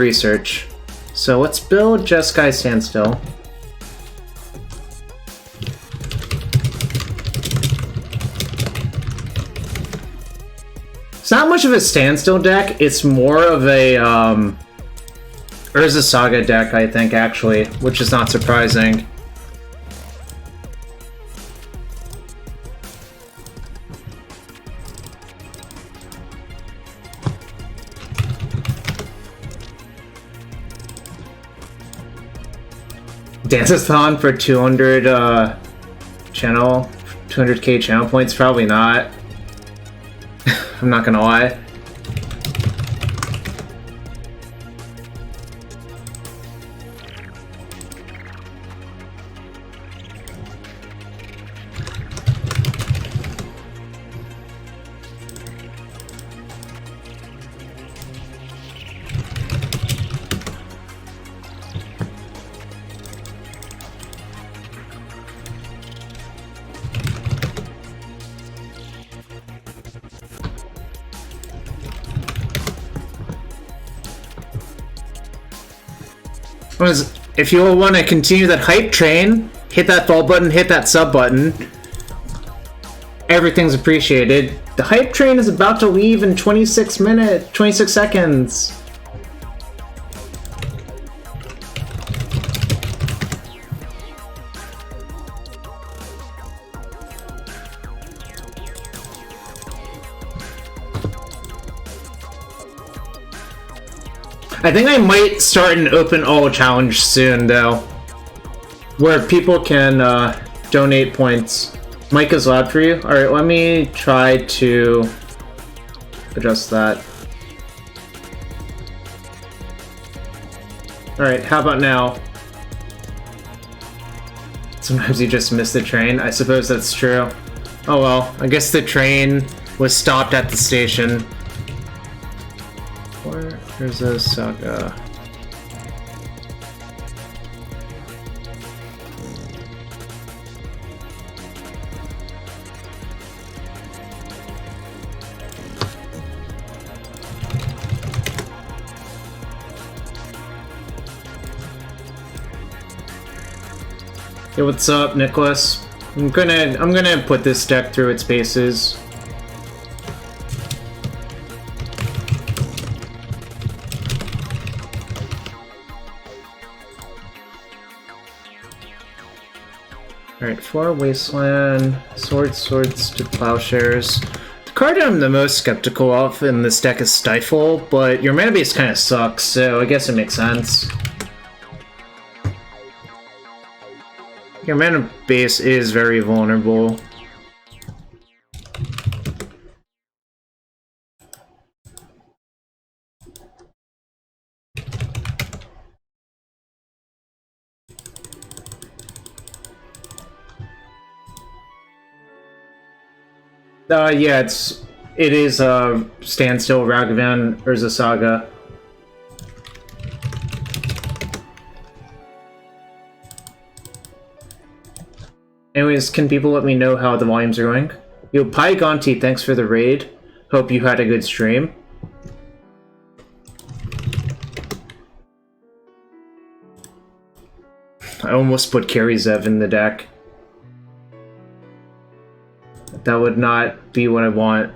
research. So let's build Jeskai Standstill. It's not much of a standstill deck, it's more of a Urza Saga deck, I think, actually, which is not surprising. Dance-a-thon for 200 channel, 200k channel points? Probably not. I'm not gonna lie. If you want to continue that hype train, hit that follow button, hit that sub button. Everything's appreciated. The hype train is about to leave in 26 seconds. I think I might start an open all challenge soon, though, where people can donate points. Mic is loud for you? Alright, let me try to adjust that. Alright, how about now? Sometimes you just miss the train. I suppose that's true. Oh well, I guess the train was stopped at the station. There's a Saga. Hey, what's up, Nicholas? I'm gonna put this deck through its paces. Alright, 4 Wasteland, Swords to Plowshares. The card I'm the most skeptical of in this deck is Stifle, but your mana base kind of sucks, so I guess it makes sense. Your mana base is very vulnerable. Yeah, it is Standstill, Ragavan, Urza Saga. Anyways, can people let me know how the volumes are going? Yo, Pygonti, thanks for the raid. Hope you had a good stream. I almost put Karizev in the deck. That would not be what I want.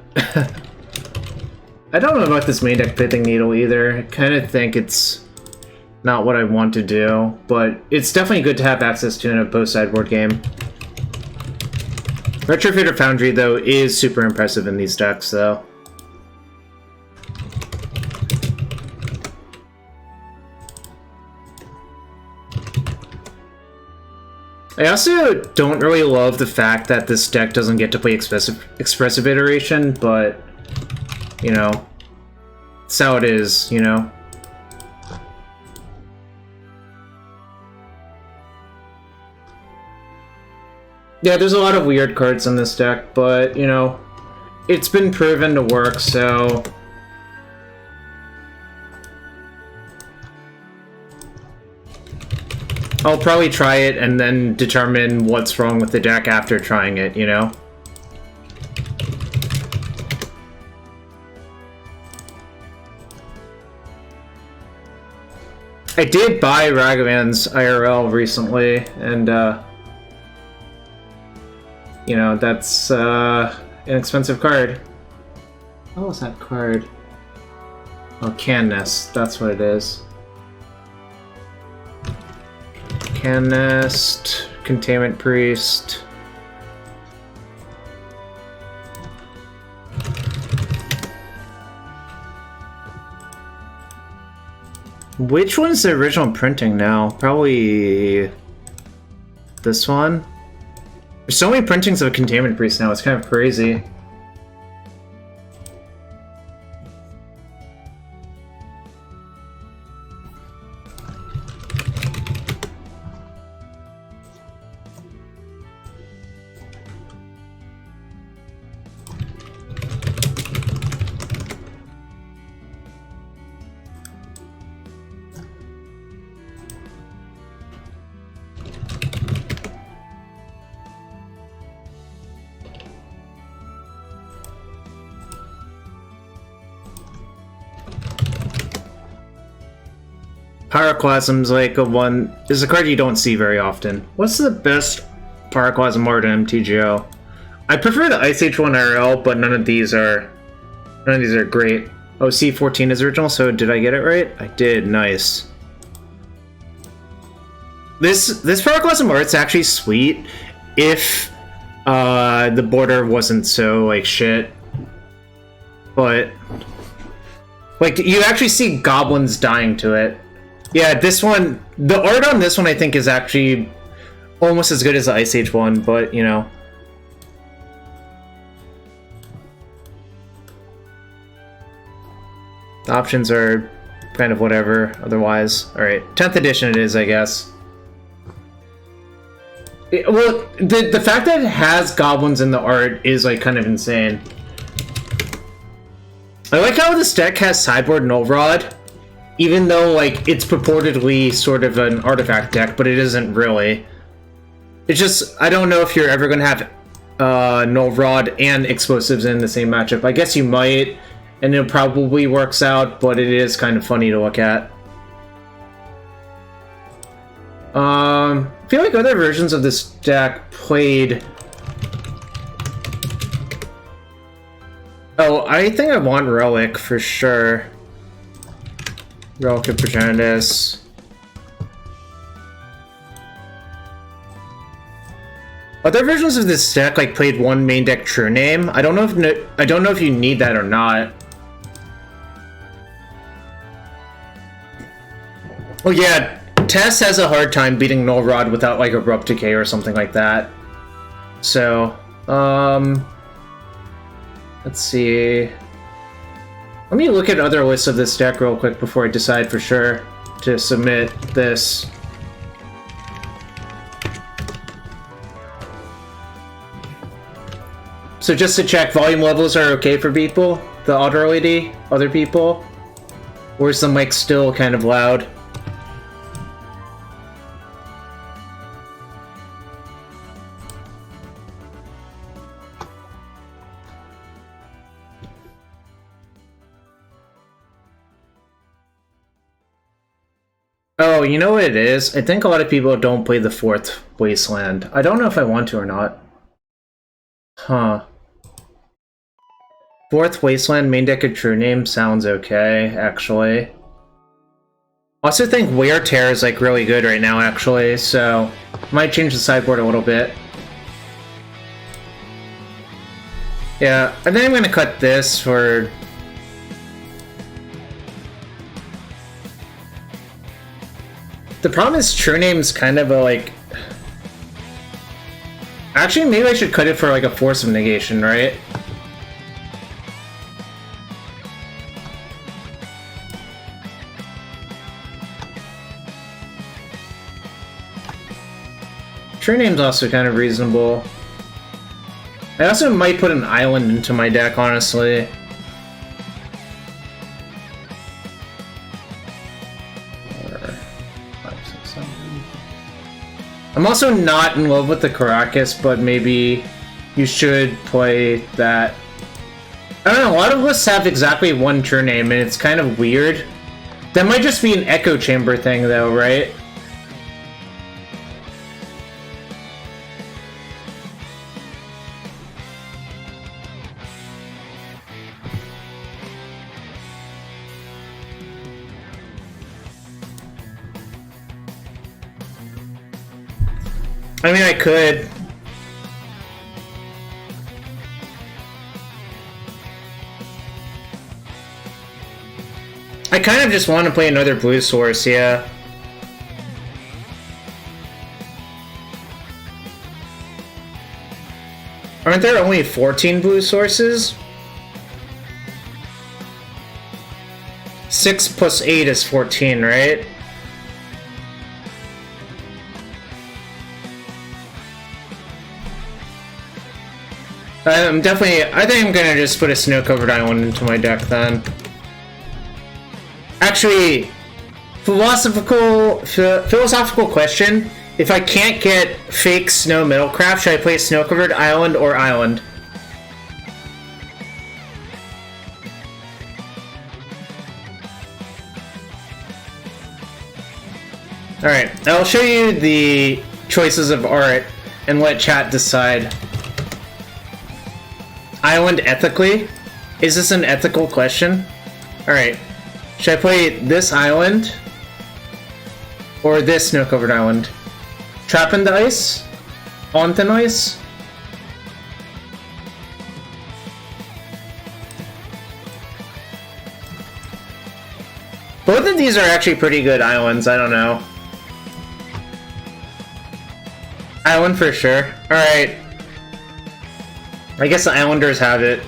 I don't know about this main deck Pithing Needle either. I kind of think it's not what I want to do, but it's definitely good to have access to in a post-sideboard game. Retrofitter Foundry, though, is super impressive in these decks, though. I also don't really love the fact that this deck doesn't get to play Expressive Iteration, but, you know, that's how it is, you know? Yeah, there's a lot of weird cards in this deck, but, you know, it's been proven to work, so... I'll probably try it and then determine what's wrong with the deck after trying it, you know? I did buy Ragavan's IRL recently, and you know, that's an expensive card. What was that card? Oh, Can-Nest, that's what it is. Can-Nest, Containment Priest. Which one's the original printing now? Probably this one? There's so many printings of Containment Priest now, it's kind of crazy. Pyroclasm's like is a card you don't see very often. What's the best Pyroclasm art in MTGO? I prefer the Ice Age 1 IRL, but none of these are great. Oh, C14 is original, so did I get it right? I did, nice. This Pyroclasm art's actually sweet if the border wasn't so like shit. But like you actually see goblins dying to it. Yeah, this one, the art on this one I think is actually almost as good as the Ice Age one, but you know. The options are kind of whatever otherwise. Alright, 10th edition it is, I guess. Well, the fact that it has goblins in the art is like kind of insane. I like how this deck has Sideboard Null Rod. Even though, like, it's purportedly sort of an artifact deck, but it isn't really. It's just, I don't know if you're ever going to have Null Rod and Explosives in the same matchup. I guess you might, and it probably works out, but it is kind of funny to look at. I feel like other versions of this deck played... Oh, I think I want Relic for sure. Relic of Progenitus. Other versions of this deck like played one main deck True Name. I don't know if you need that or not. Oh yeah, Tess has a hard time beating Null Rod without like Abrupt Decay or something like that. So, let's see. Let me look at other lists of this deck real quick before I decide for sure to submit this. So just to check, volume levels are okay for people? The auto LED? Other people? Or is the mic still kind of loud? Oh, you know what it is? I think a lot of people don't play the 4th Wasteland. I don't know if I want to or not. Huh. 4th Wasteland, main deck of True Name sounds okay, actually. Also think Wear Tear is like really good right now, actually, so might change the sideboard a little bit. Yeah, I think I'm gonna cut this for... The problem is True Name's kind of a, like... Actually, maybe I should cut it for, like, a Force of Negation, right? True Name's also kind of reasonable. I also might put an island into my deck, honestly. I'm also not in love with the Caracas, but maybe you should play that. I don't know, a lot of lists have exactly one True Name, and it's kind of weird. That might just be an echo chamber thing, though, right? I mean, I could. I kind of just want to play another blue source, yeah. Aren't there only 14 blue sources? 6 plus 8 is 14, right? I think I'm gonna just put a snow-covered island into my deck then. Actually, philosophical question. If I can't get fake snow middlecraft, should I play snow-covered island or island? Alright, I'll show you the choices of art and let chat decide. Island ethically? Is this an ethical question? Alright. Should I play this island? Or this snow-covered island? Trap in the ice? On thin ice? Both of these are actually pretty good islands, I don't know. Island for sure. Alright. I guess the Islanders have it.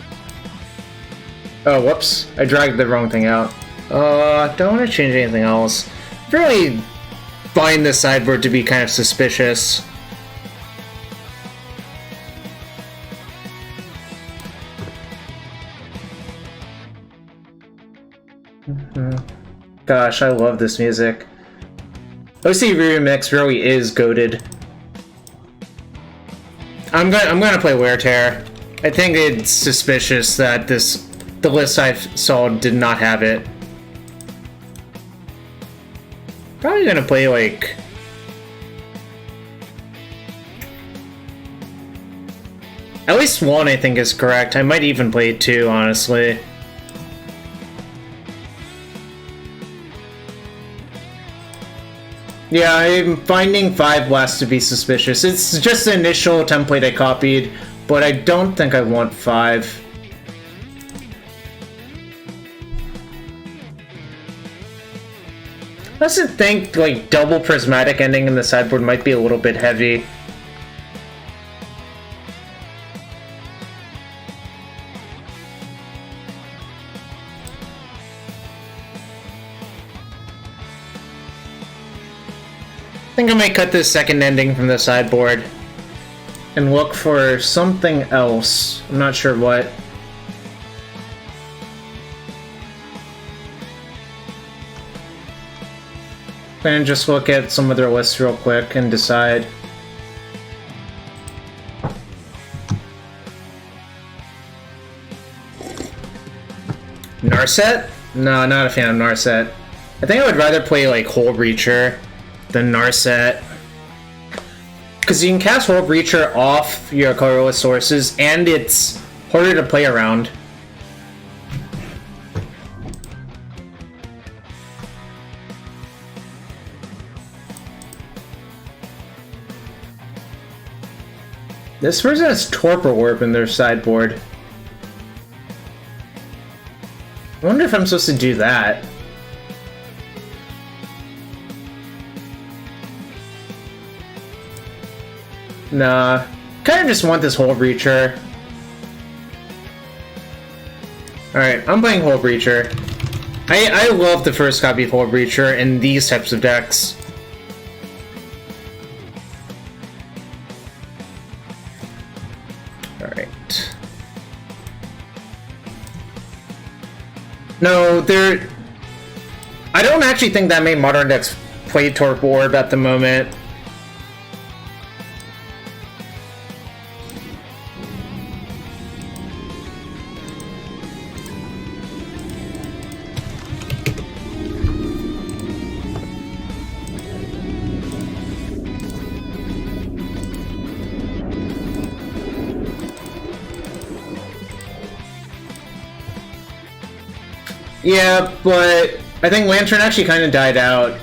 Oh, whoops. I dragged the wrong thing out. Don't want to change anything else. I really find this sideboard to be kind of suspicious. Gosh, I love this music. OC Remix really is goated. I'm gonna play Wear Tear. I think it's suspicious that the list I saw did not have it. Probably gonna play like at least one. I think is correct. I might even play two, honestly. Yeah, I'm finding 5 blasts to be suspicious. It's just the initial template I copied, but I don't think I want 5. I also think, like, double prismatic ending in the sideboard might be a little bit heavy. I think I might cut this second ending from the sideboard and look for something else. I'm not sure what. I'm gonna just look at some of their lists real quick and decide. Narset? No, not a fan of Narset. I think I would rather play like Hole Breacher than Narset. Because you can cast Hole Breacher off your colorless sources, and it's harder to play around. This person has Torpor Warp in their sideboard. I wonder if I'm supposed to do that. Nah, kind of just want this Hole Breacher. Alright, I'm playing Hole Breacher. I love the first copy of Hole Breacher in these types of decks. Alright. No, I don't actually think that many modern decks play Torpor Orb at the moment. Yeah, but I think Lantern actually kind of died out.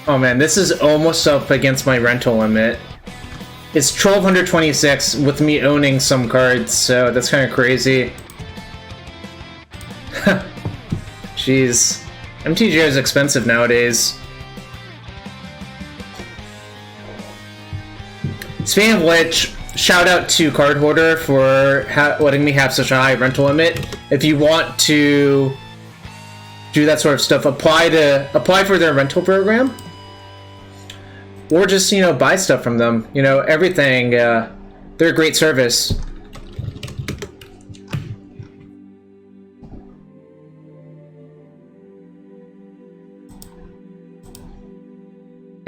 Oh man, this is almost up against my rental limit. It's 1226 with me owning some cards, so that's kind of crazy. Jeez. MTGO is expensive nowadays. Speaking of which, shout out to Card Hoarder for letting me have such a high rental limit. If you want to do that sort of stuff, apply for their rental program. Or just, you know, buy stuff from them. You know, everything. They're a great service.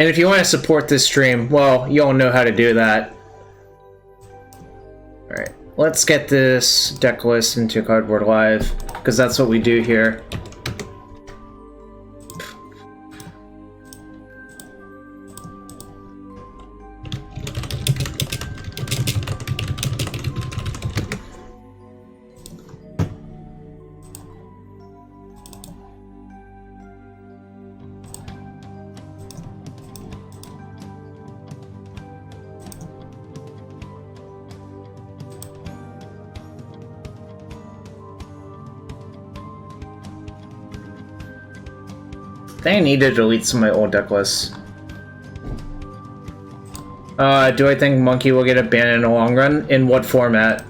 And if you want to support this stream, well, you all know how to do that. Alright, let's get this deck list into Cardboard Live, because that's what we do here. I think I need to delete some of my old deck lists. Do I think Monkey will get a ban in the long run? In what format?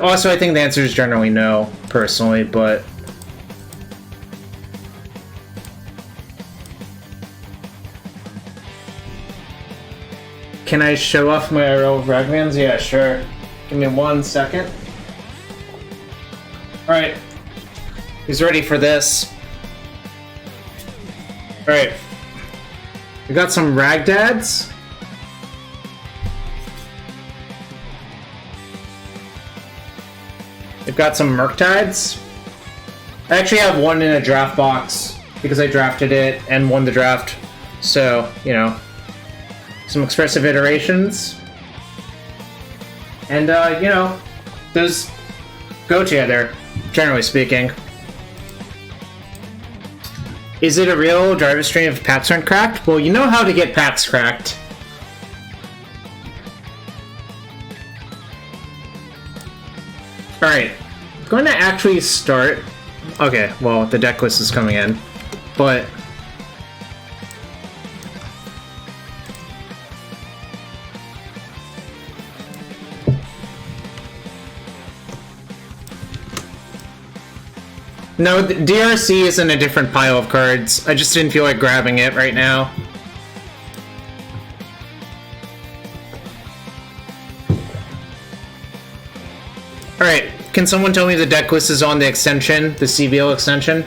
Also, I think the answer is generally no, personally, but... Can I show off my IRL Ragavans? Yeah, sure. Give me 1 second. Alright. Who's ready for this? Alright. We got some Ragdads. We've got some Murktides. I actually have one in a draft box because I drafted it and won the draft. So, you know, some expressive iterations. And, you know, those go together, generally speaking. Is it a real driver stream if packs aren't cracked? Well, you know how to get packs cracked. Alright, I'm going to actually start... Okay, well, the deck list is coming in, but... No, the DRC is in a different pile of cards. I just didn't feel like grabbing it right now. Alright, can someone tell me the deck list is on the extension, the CBL extension?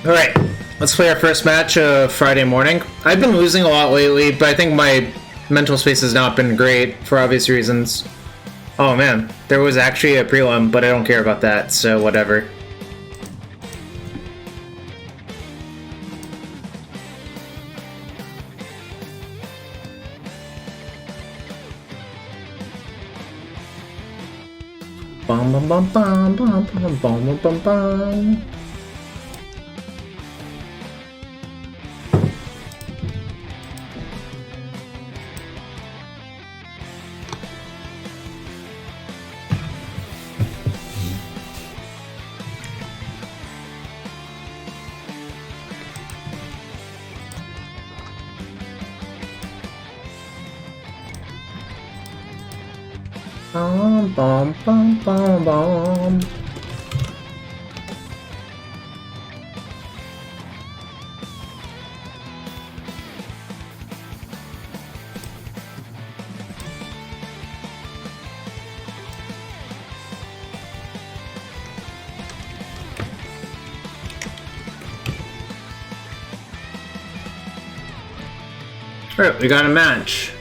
Alright. Let's play our first match Friday morning. I've been losing a lot lately, but I think my mental space has not been great for obvious reasons. Oh man, there was actually a prelim, but I don't care about that, so whatever. Bum bum bum bum bum bum bum bum bum. Bum bum bum bum bum. Alright, we got a match.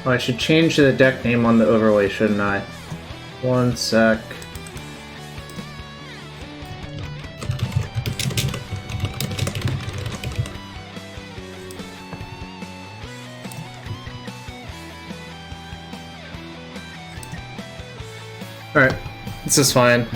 Oh, I should change the deck name on the overlay, shouldn't I? 1 sec. Alright, this is fine.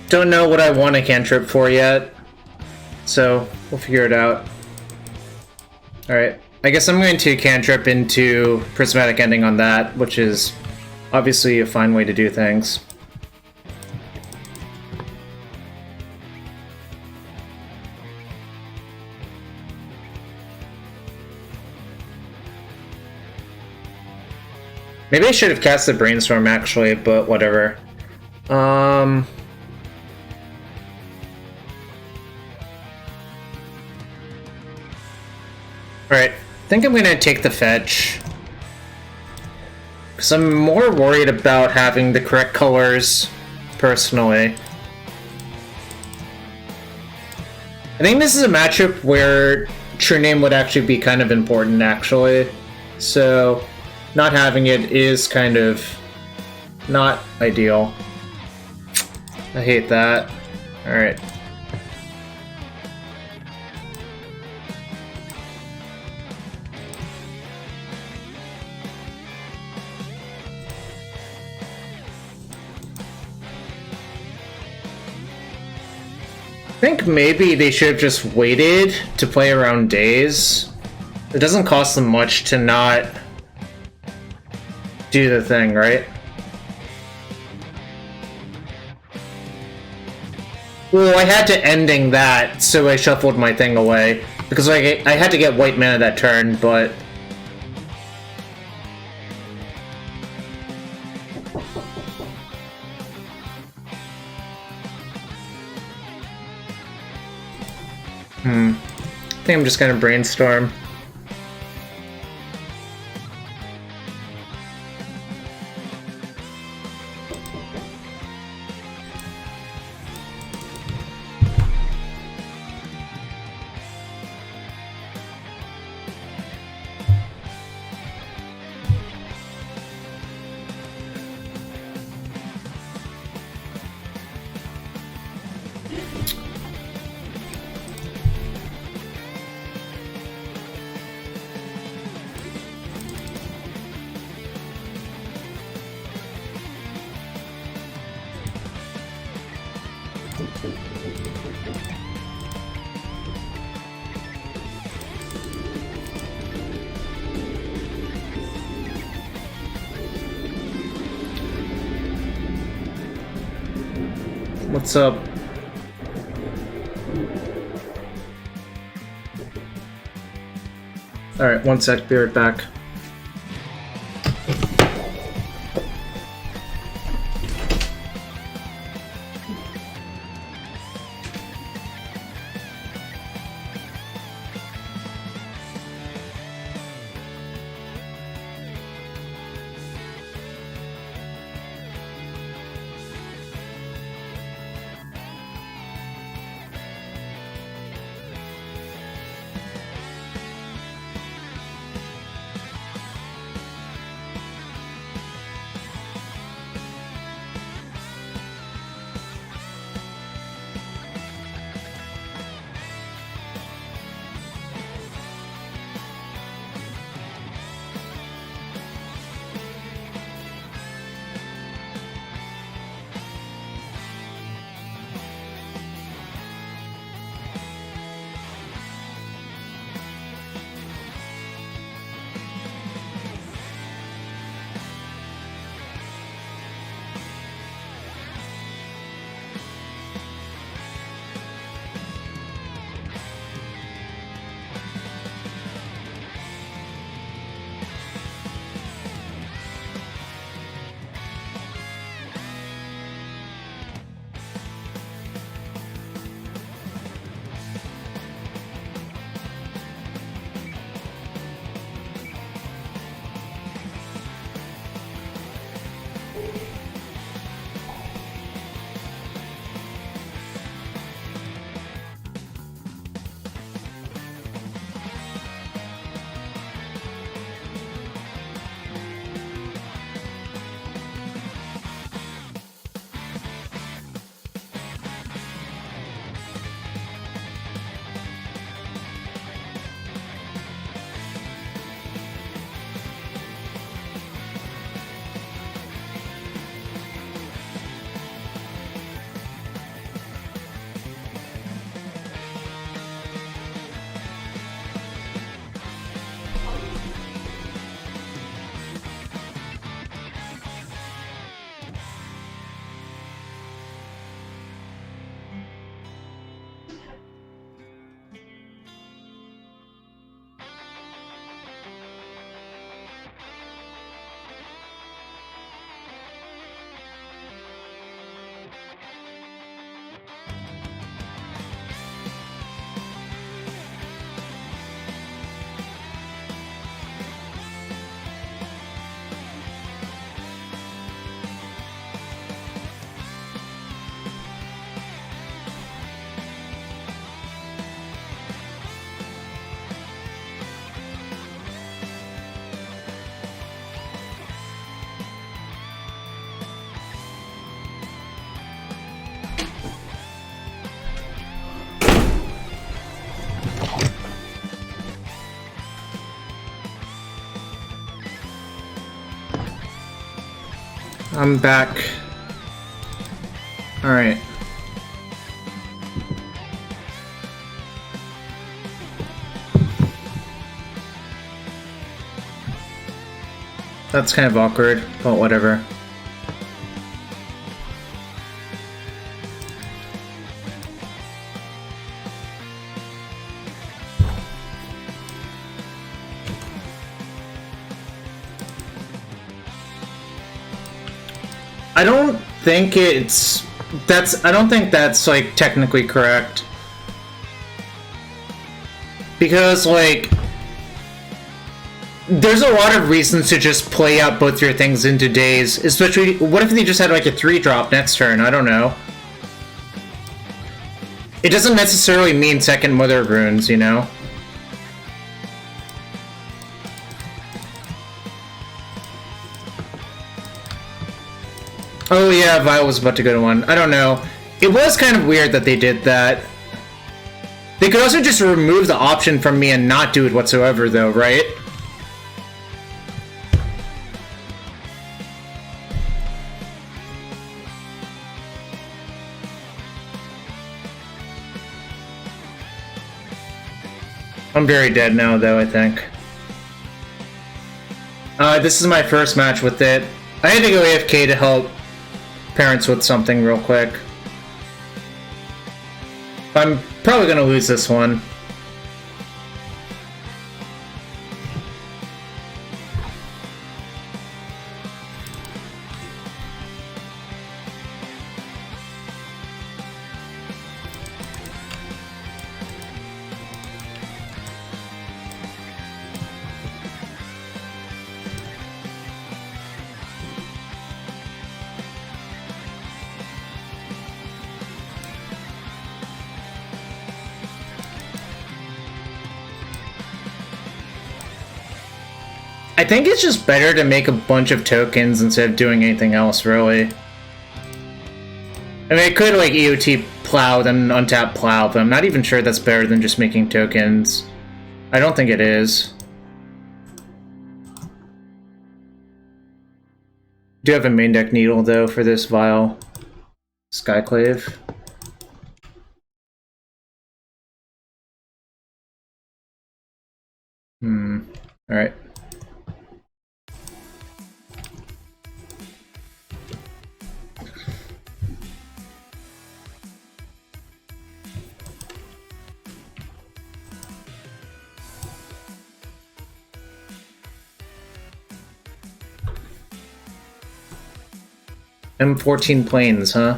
Don't know what I want a cantrip for yet, so we'll figure it out. Alright, I guess I'm going to cantrip into Prismatic Ending on that, which is obviously a fine way to do things. Maybe I should have cast the Brainstorm actually, but whatever. Alright, I think I'm gonna take the fetch. Because I'm more worried about having the correct colors, personally. I think this is a matchup where True Name would actually be kind of important, actually. So, not having it is kind of not ideal. I hate that. Alright. I think maybe they should have just waited to play around days. It doesn't cost them much to not do the thing, right? Well, I had to ending that, so I shuffled my thing away. Because I had to get white mana that turn, but... I think I'm just gonna brainstorm. What's up? Alright, one sec, be right back. I'm back. Alright. That's kind of awkward, but whatever. I don't think that's like technically correct. Because like there's a lot of reasons to just play out both your things into days, especially what if they just had like a 3-drop next turn? I don't know. It doesn't necessarily mean second Mother of Runes, you know? Oh yeah, Vile was about to go to 1. I don't know. It was kind of weird that they did that. They could also just remove the option from me and not do it whatsoever though, right? I'm very dead now though, I think. This is my first match with it. I had to go AFK to help parents with something real quick. I'm probably gonna lose this one. I think it's just better to make a bunch of tokens instead of doing anything else, really. I mean, I could, like, EOT Plow, then untap Plow, but I'm not even sure that's better than just making tokens. I don't think it is. Do have a main deck Needle, though, for this Vile Skyclave. Alright. M14 planes, huh?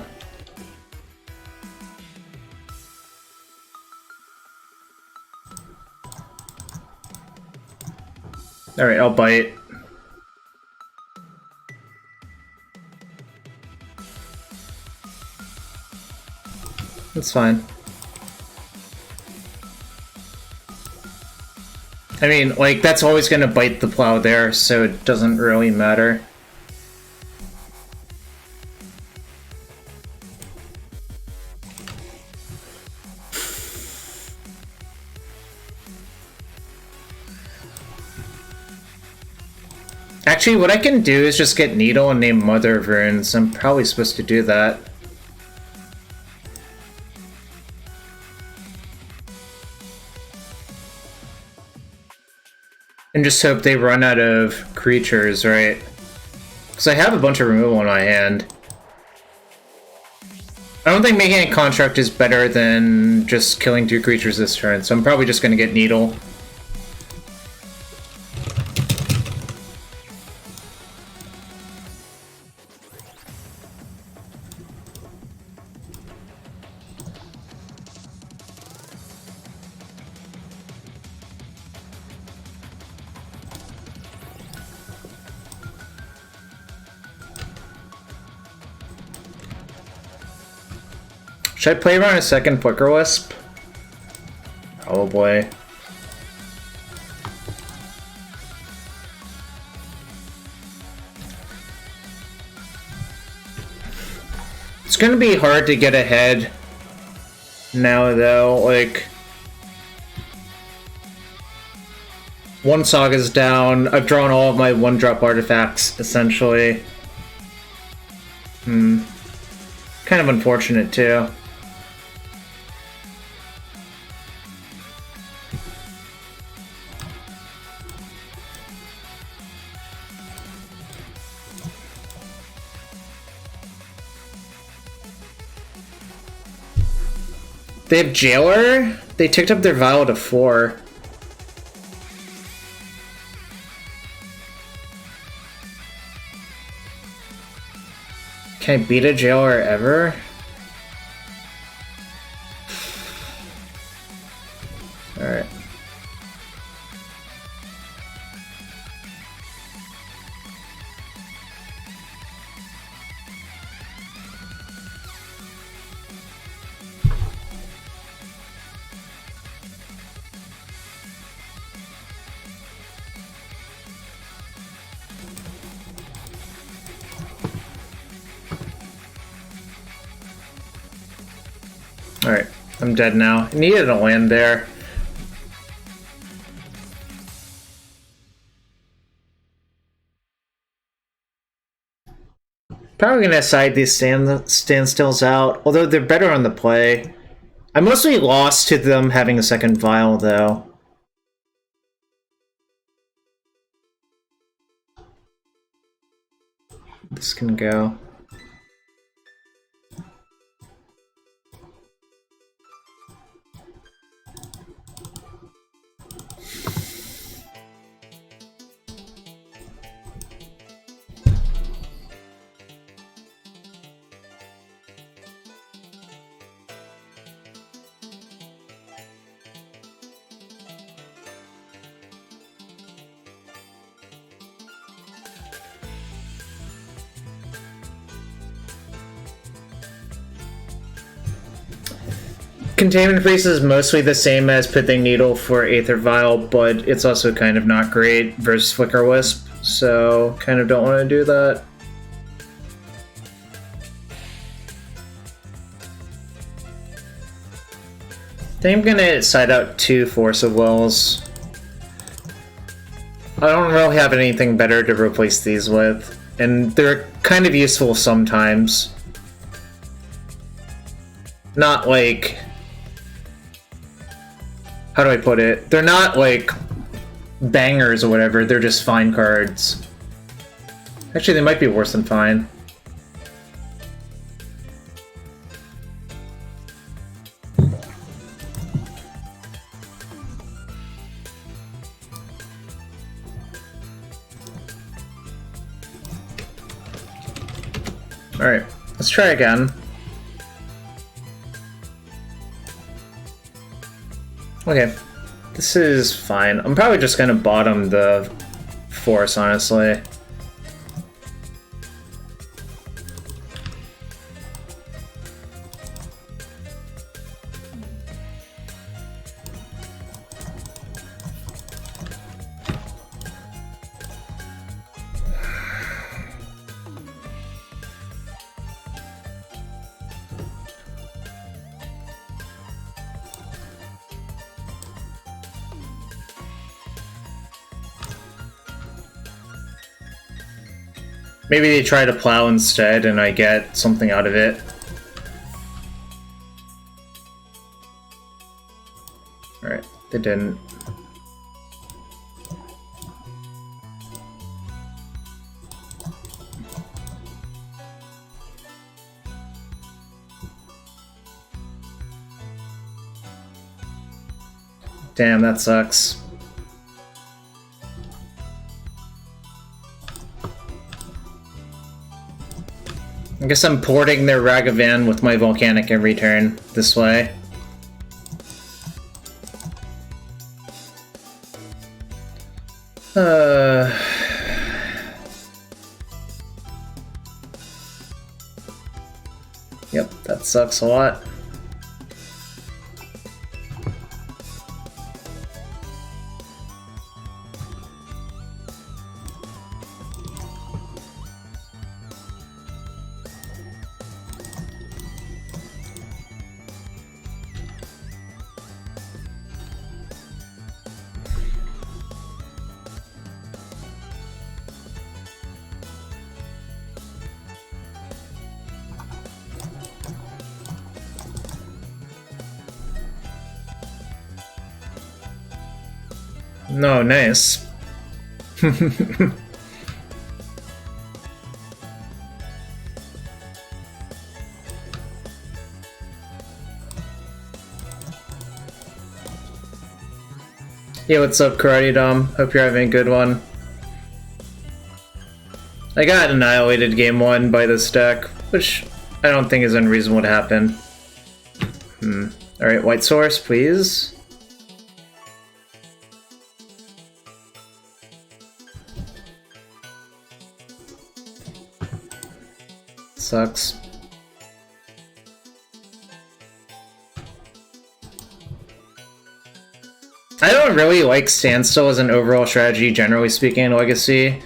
Alright, I'll bite. That's fine. I mean, like, that's always gonna bite the Plow there, so it doesn't really matter. Actually, what I can do is just get Needle and name Mother of Runes. I'm probably supposed to do that. And just hope they run out of creatures, right? Because I have a bunch of removal in my hand. I don't think making a construct is better than just killing 2 creatures this turn, so I'm probably just going to get Needle. Should I play around a second Flicker Wisp? Oh boy. It's gonna be hard to get ahead now though, like... One Saga's down, I've drawn all of my 1-drop artifacts, essentially. Kind of unfortunate, too. They have Jailer? They ticked up their Vial to 4. Can I beat a Jailer ever? Alright. Alright, I'm dead now. I needed a land there. Probably gonna side these standstills out, although they're better on the play. I mostly lost to them having a second Vial, though. This can go. Containment Freeze is mostly the same as Pithing Needle for Aether Vial, but it's also kind of not great versus Flicker Wisp, so kind of don't want to do that. I think I'm gonna side out 2 Force of Wills. I don't really have anything better to replace these with, and they're kind of useful sometimes. Not like... how do I put it? They're not like bangers or whatever, they're just fine cards. Actually, they might be worse than fine. Alright, let's try again. Okay, this is fine. I'm probably just gonna bottom the Force, honestly. Maybe they try to plow instead and I get something out of it. Alright, they didn't. Damn, that sucks. I guess I'm porting their Ragavan with my Volcanic every turn this way. Yep, that sucks a lot. No, nice. Hey, what's up, Karate Dom? Hope you're having a good one. I got annihilated game 1 by this deck, which I don't think is unreasonable to happen. Alright, white source, please. Sucks. I don't really like Standstill as an overall strategy, generally speaking, in Legacy.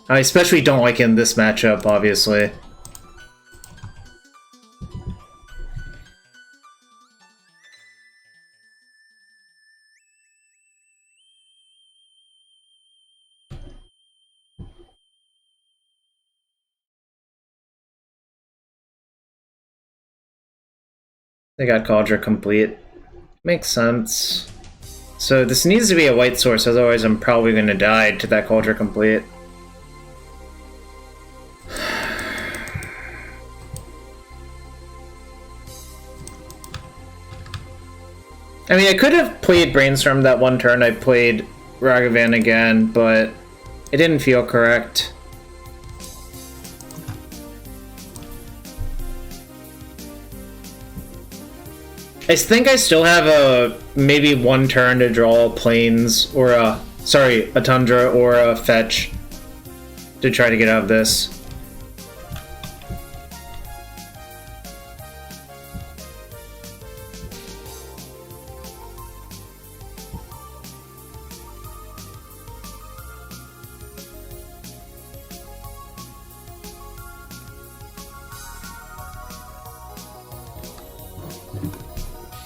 I especially don't like it in this matchup, obviously. They got Cauldron complete. Makes sense. So this needs to be a white source, otherwise I'm probably going to die to that Cauldron complete. I mean, I could have played Brainstorm that one turn I played Ragavan again, but it didn't feel correct. I think I still have maybe one turn to draw Plains, or a Tundra or a Fetch to try to get out of this.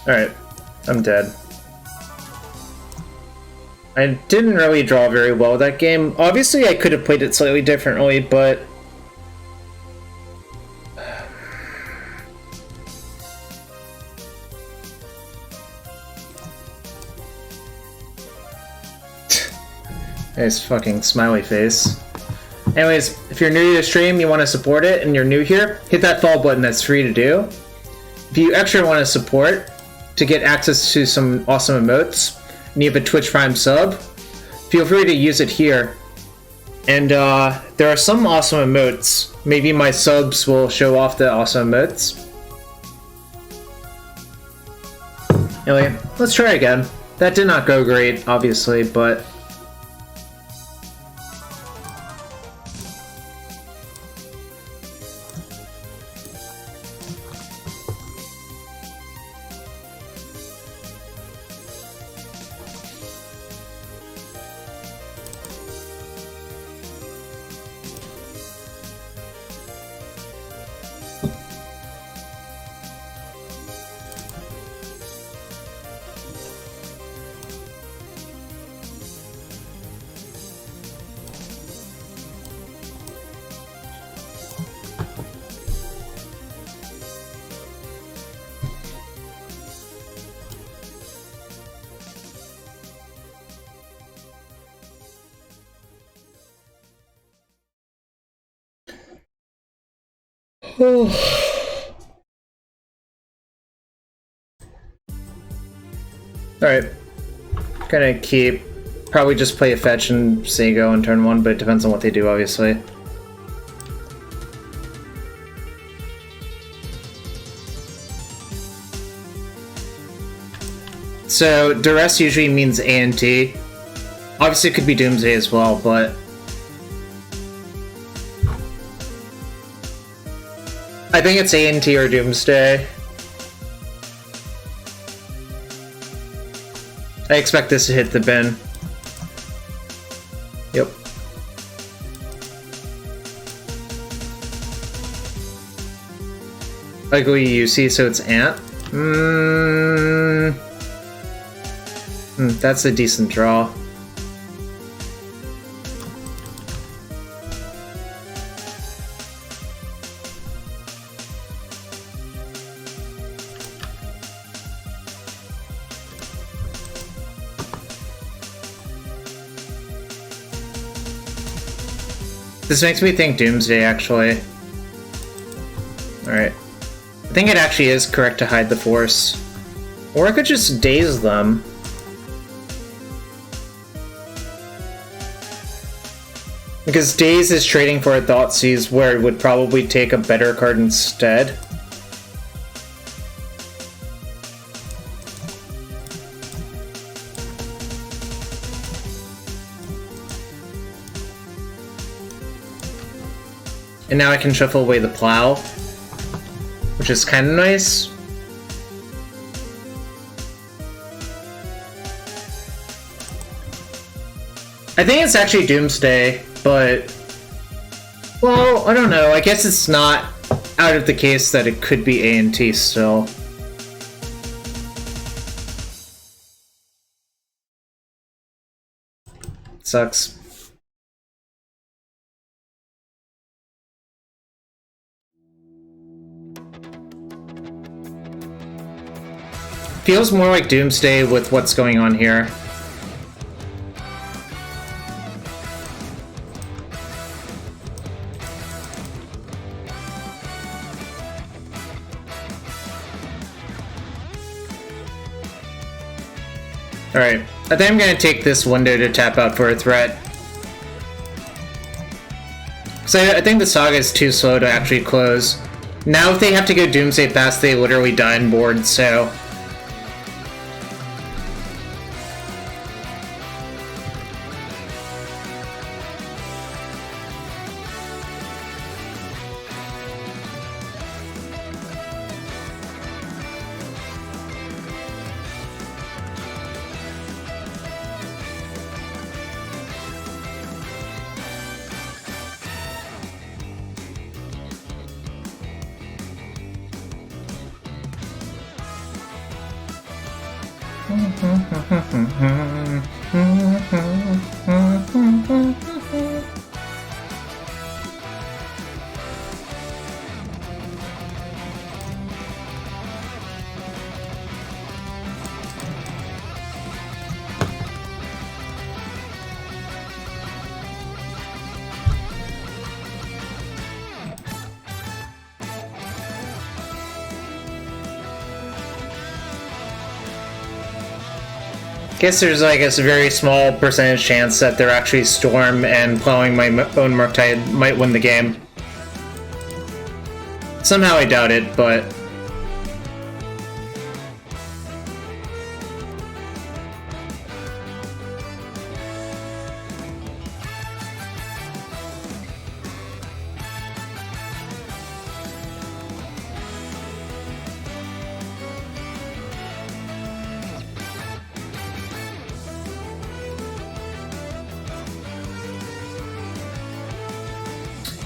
Alright, I'm dead. I didn't really draw very well that game. Obviously, I could have played it slightly differently, but... Nice fucking smiley face. Anyways, if you're new to the stream, you want to support it, and you're new here, hit that follow button, that's free to do. If you actually want to support, to get access to some awesome emotes, and you have a Twitch Prime sub, feel free to use it here. And there are some awesome emotes. Maybe my subs will show off the awesome emotes. Anyway, let's try again. That did not go great, obviously, but... Alright. Gonna keep... Probably just play a fetch and Saga on turn 1, but it depends on what they do, obviously. So, duress usually means A&T. Obviously it could be Doomsday as well, but... I think it's A&T or Doomsday. I expect this to hit the bin. Yep. Ugly UC, so it's Ant. That's a decent draw. This makes me think Doomsday, actually. Alright. I think it actually is correct to hide the Force. Or I could just daze them. Because Daze is trading for a Thoughtseize where it would probably take a better card instead. And now I can shuffle away the Plow, which is kind of nice. I think it's actually Doomsday, but... well, I don't know. I guess it's not out of the case that it could be A&T still. Sucks. Feels more like Doomsday with what's going on here. Alright, I think I'm gonna take this window to tap out for a threat. Because I think the Saga is too slow to actually close. Now if they have to go Doomsday fast, they literally die on board, so... guess there's like a very small percentage chance that they're actually Storm and plowing my own Murktide might win the game. Somehow I doubt it, but...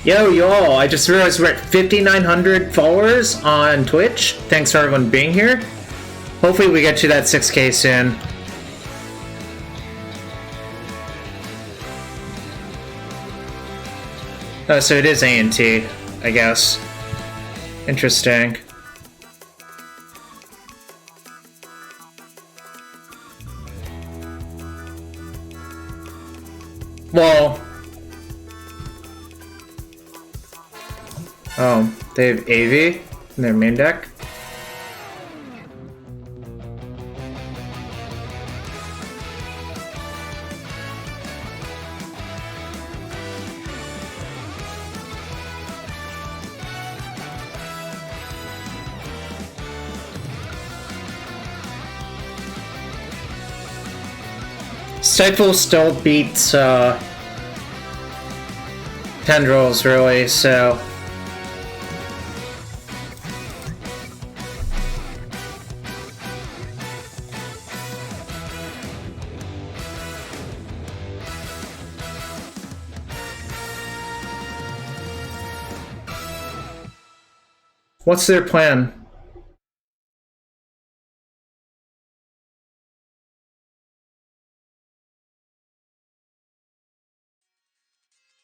Yo, y'all, I just realized we're at 5,900 followers on Twitch. Thanks for everyone being here. Hopefully we get to that 6K soon. Oh, so it is A&T, I guess. Interesting. Well... oh, they have AV in their main deck? Stifle still beats Tendrils, really, so... what's their plan?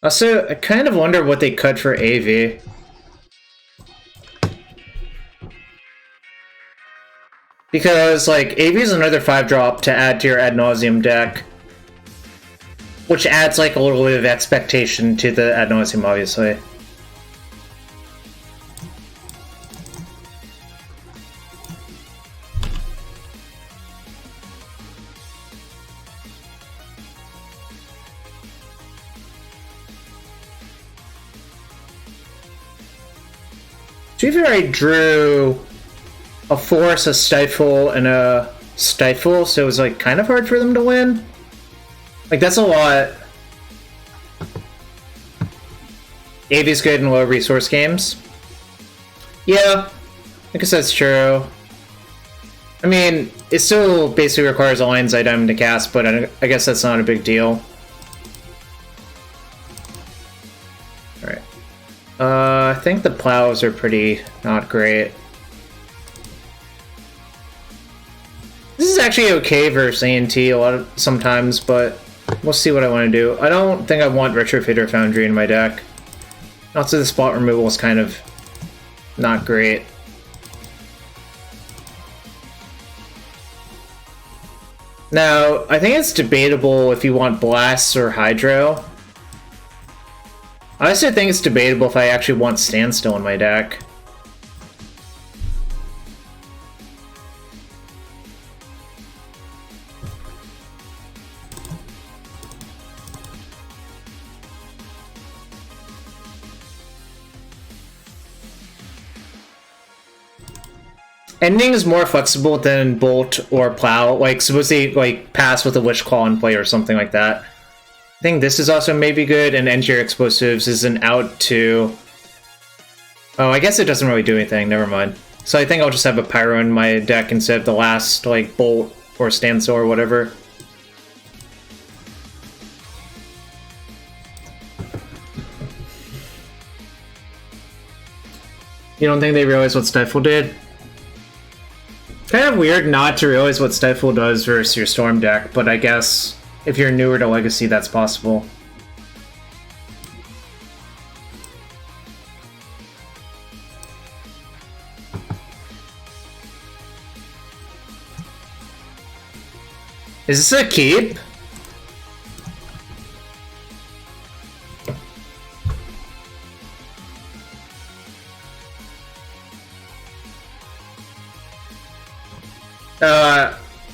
Also, I kind of wonder what they cut for AV. Because, like, AV is another 5-drop to add to your ad nauseum deck. which adds like a little bit of expectation to the ad nauseam, obviously. To be fair, I drew a Force, a Stifle, and a Stifle, so it was like kind of hard for them to win. Like, that's a lot. AV's good in low resource games. Yeah, I guess that's true. I mean, it still basically requires a Lion's item to cast, but I guess that's not a big deal. Alright. I think the plows are pretty not great. This is actually okay versus ANT sometimes, but we'll see what I want to do. I don't think I want Retrofitter Foundry in my deck. Also, the spot removal is kind of not great. Now, I think it's debatable if you want Blasts or Hydro. I also think it's debatable if I actually want Standstill in my deck. Ending is more flexible than Bolt or Plow. Like, suppose they like pass with a Wish Claw in play or something like that. I think this is also maybe good, and End Your Explosives is an out to... Oh, I guess it doesn't really do anything, never mind. So I think I'll just have a Pyro in my deck instead of the last, like, Bolt or Standstill or whatever. You don't think they realized what Stifle did? Kind of weird not to realize what Stifle does versus your Storm deck, but I guess if you're newer to Legacy, that's possible. Is this a keep?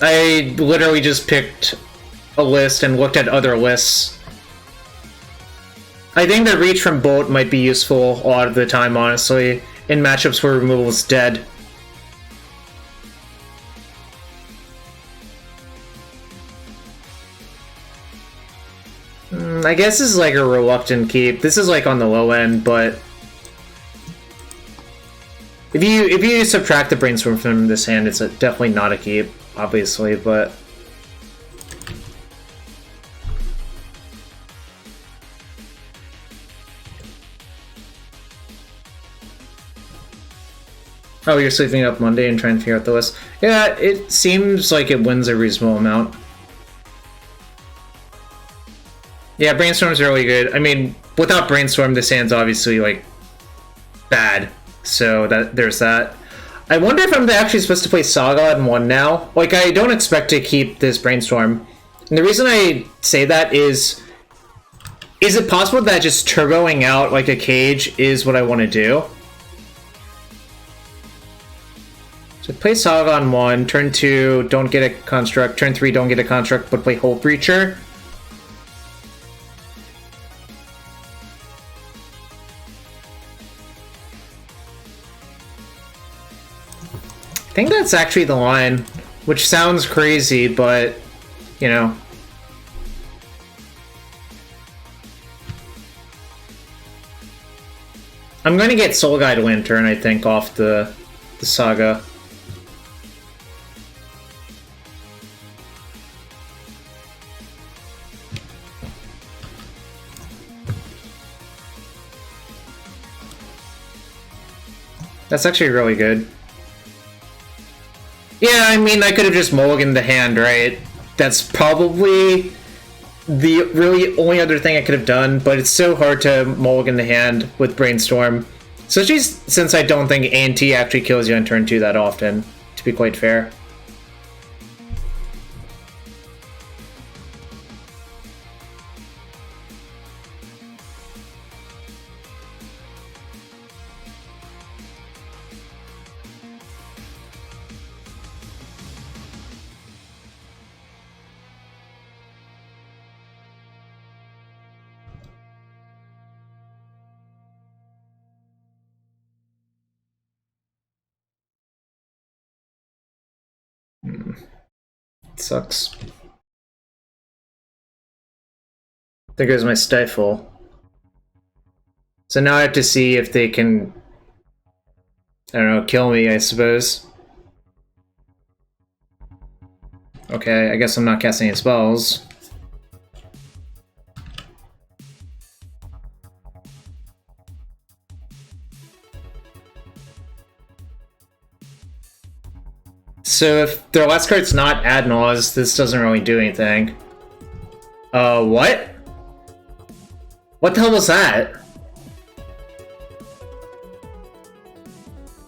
I literally just picked a list and looked at other lists. I think the reach from Bolt might be useful a lot of the time, honestly, in matchups where removal is dead. I guess this is like a reluctant keep. This is like on the low end, but if you subtract the Brainstorm from this hand, it's definitely not a keep, obviously, but... Oh, you're sleeping up Monday and trying to figure out the list? Yeah, it seems like it wins a reasonable amount. Yeah, Brainstorm's really good. I mean, without Brainstorm, this hand's obviously, like, bad. So there's that. I wonder if I'm actually supposed to play Saga in 1 now. Like, I don't expect to keep this Brainstorm. And the reason I say that is it possible that just turboing out like a cage is what I want to do? So play Saga on 1, turn 2, don't get a construct, turn 3, don't get a construct, but play Hope Breacher. I think that's actually the line, which sounds crazy, but, you know. I'm going to get Soul Guide Lantern, I think, off the Saga. That's actually really good. Yeah, I mean, I could have just mulliganed the hand, right? That's probably the really only other thing I could have done, but it's so hard to mulligan the hand with Brainstorm. Especially since I don't think ANT actually kills you on turn 2 that often, to be quite fair. Sucks. There goes my stifle. So now I have to see if they can, I don't know, kill me, I suppose. Okay, I guess I'm not casting any spells. So if their last card's not Ad Nauseam, this doesn't really do anything. What? What the hell was that?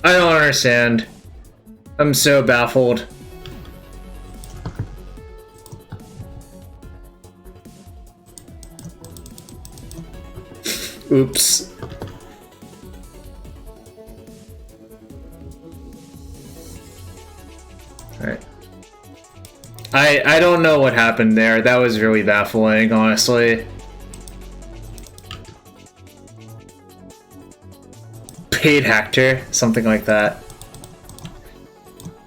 I don't understand. I'm so baffled. Oops. Alright. I don't know what happened there. That was really baffling, honestly. Paid Hector, something like that.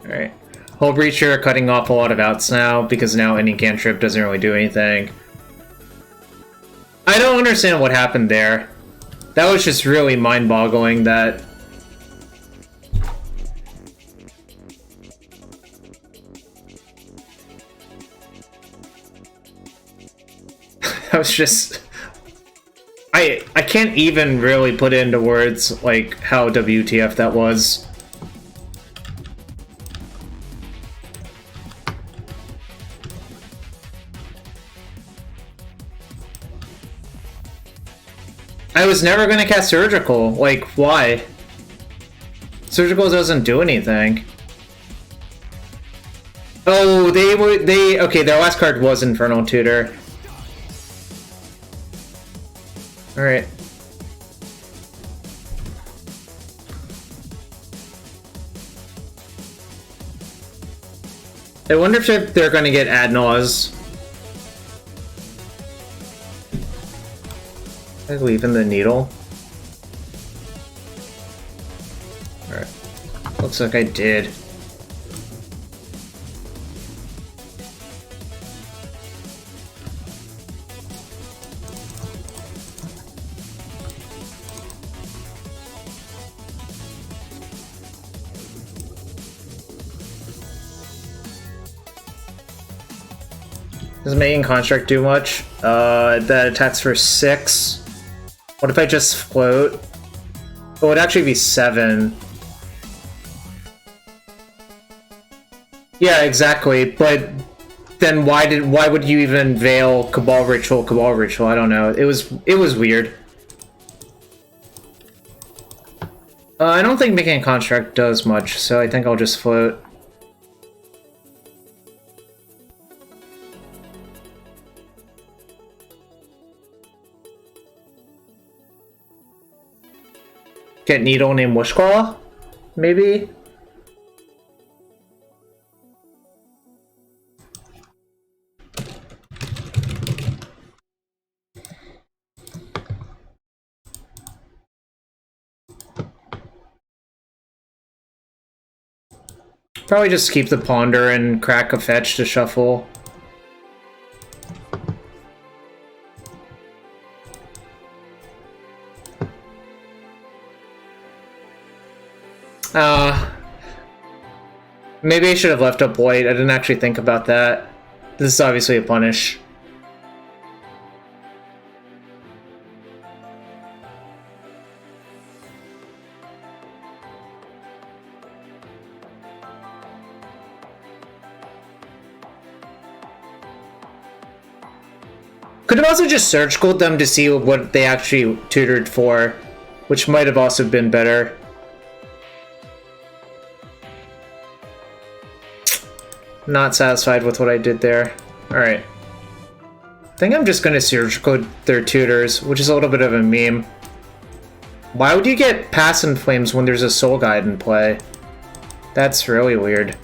Alright. Hull Breacher cutting off a lot of outs now, because now any cantrip doesn't really do anything. I don't understand what happened there. That was just really mind-boggling that... That was just... I can't even really put into words, like, how WTF that was. I was never gonna cast Surgical. Like, why? Surgical doesn't do anything. Oh, okay, their last card was Infernal Tutor. Alright. I wonder if they're gonna get Ad Nauseam. I leave in the needle. Alright. Looks like I did. Does Making Construct do much? That attacks for 6. What if I just float? Oh, it would actually be 7. Yeah, exactly. But then why would you even veil Cabal Ritual? I don't know. It was weird. I don't think Making Construct does much, so I think I'll just float. Get Needle named Wishclaw? Maybe? Probably just keep the Ponder and crack a fetch to shuffle. Maybe I should have left up white. I didn't actually think about that. This is obviously a punish. Could have also just surgicaled them to see what they actually tutored for, which might have also been better. Not satisfied with what I did there. Alright. I think I'm just gonna surgical their tutors, which is a little bit of a meme. Why would you get Pass in Flames when there's a Soul Guide in play? That's really weird.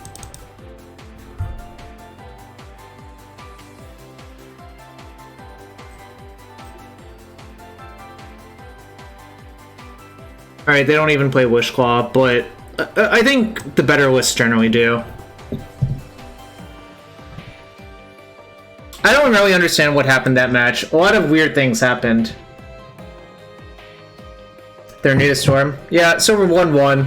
Alright, they don't even play Wishclaw, but I think the better lists generally do. I don't really understand what happened that match. A lot of weird things happened. They're new to Storm. Yeah, so we're 1-1.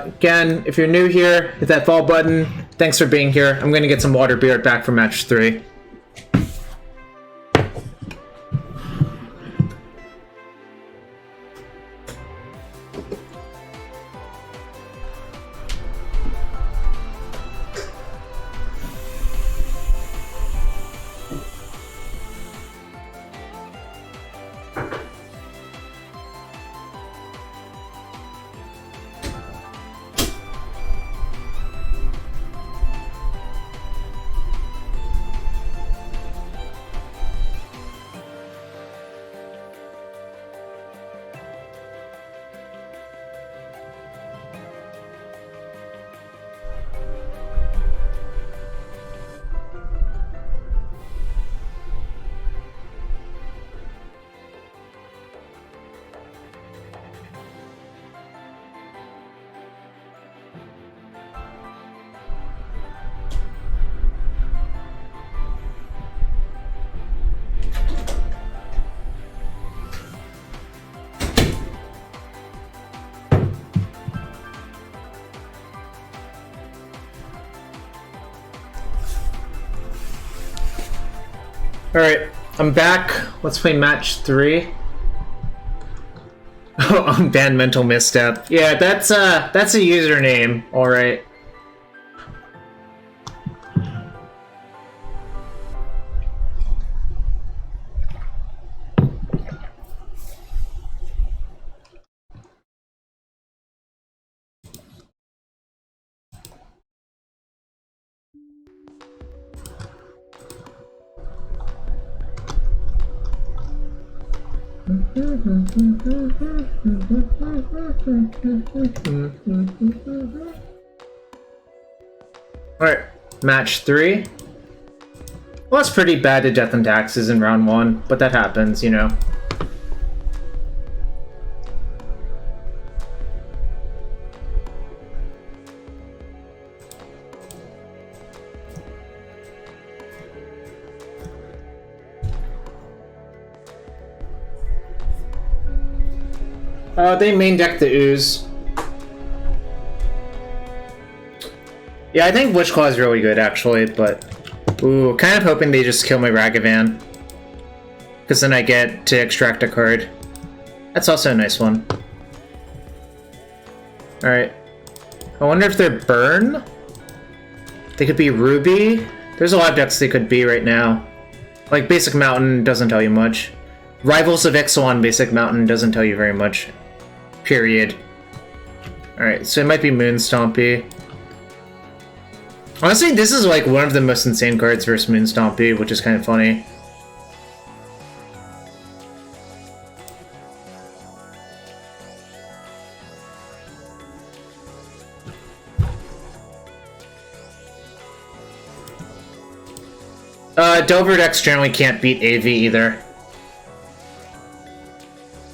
Again, if you're new here, hit that follow button. Thanks for being here. I'm gonna get some water, be right back for match 3. Alright, I'm back. Let's play match 3. Oh, unbanned mental misstep. Yeah, that's a username, alright. Alright, match 3. Well, that's pretty bad to Death and Taxes in round 1, but that happens, you know. They main deck the Ooze. Yeah, I think Witchclaw is really good, actually, but... Ooh, kind of hoping they just kill my Ragavan. Because then I get to extract a card. That's also a nice one. Alright. I wonder if they're Burn? They could be Ruby? There's a lot of decks they could be right now. Like, Basic Mountain doesn't tell you much. Rivals of Ixalan Basic Mountain doesn't tell you very much. Period. Alright, so it might be Moon Stompy. Honestly, this is like one of the most insane cards versus Moon Stompy, which is kind of funny. Delver decks generally can't beat AV either.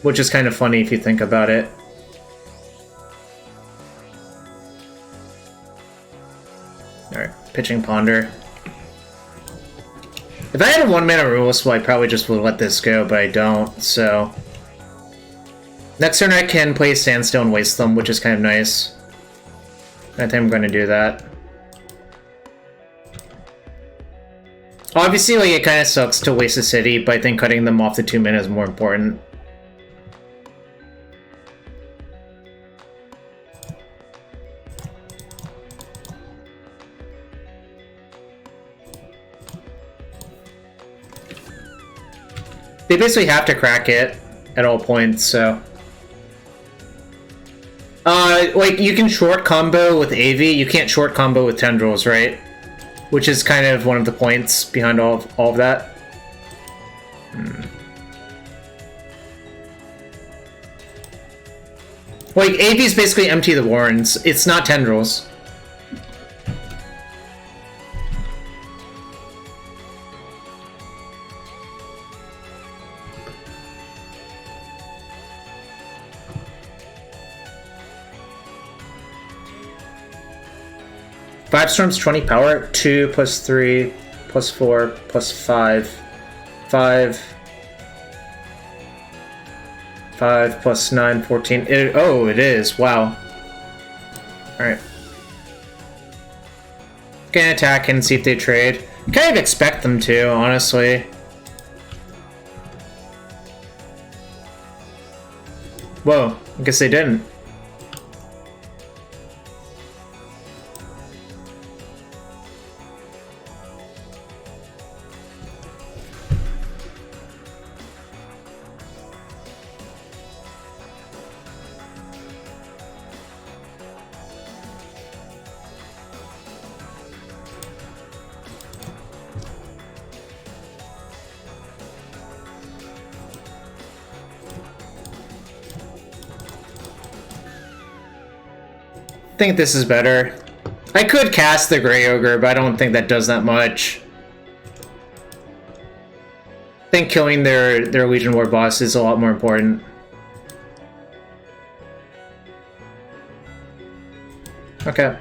Which is kind of funny if you think about it. Alright, pitching Ponder. If I had a 1-mana removal spell, I probably just would let this go, but I don't, so... Next turn I can play Standstill and waste them, which is kind of nice. I think I'm going to do that. Obviously, like, it kind of sucks to waste a city, but I think cutting them off the 2 mana is more important. They basically have to crack it at all points, so... like, you can short combo with AV, you can't short combo with Tendrils, right? Which is kind of one of the points behind all of that. Like, AV is basically empty the Warrens, it's not Tendrils. 5 storms, 20 power. 2 plus 3 plus 4 plus 5. 5 plus 9, 14. Oh, it is. Wow. Alright. Can attack and see if they trade. Kind of expect them to, honestly. Whoa, I guess they didn't. I think this is better. I could cast the Grey Ogre, but I don't think that does that much. I think killing their Legion War boss is a lot more important. Okay.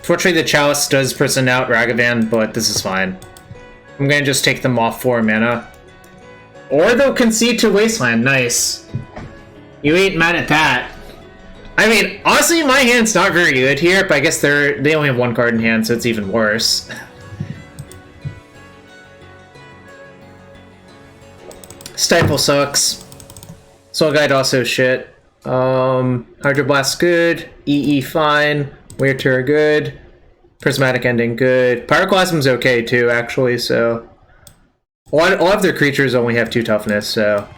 Fortunately, the Chalice does prison out Ragavan, but this is fine. I'm gonna just take them off 4 mana. Or they'll concede to Wasteland. Nice. You ain't mad at that. I mean, honestly, my hand's not very good here, but I guess they only have 1 card in hand, so it's even worse. Stifle sucks. Soul Guide also shit. Hydroblast good. EE fine. Weird Terror good. Prismatic Ending good. Pyroclasm's okay too, actually, so... All of their creatures only have 2 toughness, so...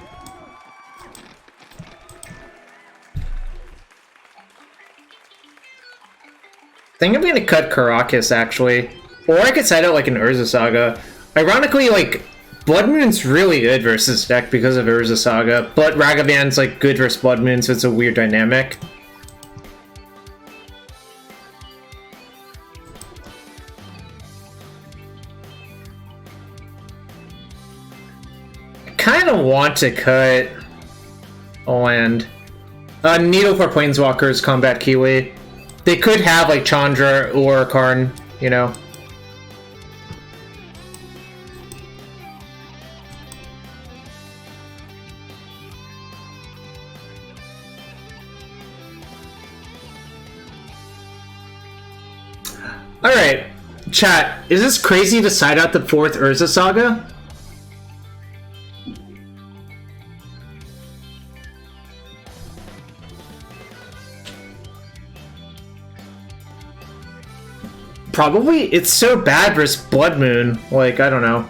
I think I'm gonna cut Karakas, actually. Or I could side out like an Urza Saga. Ironically, like, Blood Moon's really good versus deck because of Urza Saga, but Ragavan's like good versus Blood Moon, so it's a weird dynamic. Kind of want to cut a land. Needle for Planeswalkers, Combat Kiwi. They could have like Chandra or Karn, you know. Alright, chat, is this crazy to side out the 4th Urza Saga? Probably. It's so bad versus Blood Moon. Like, I don't know.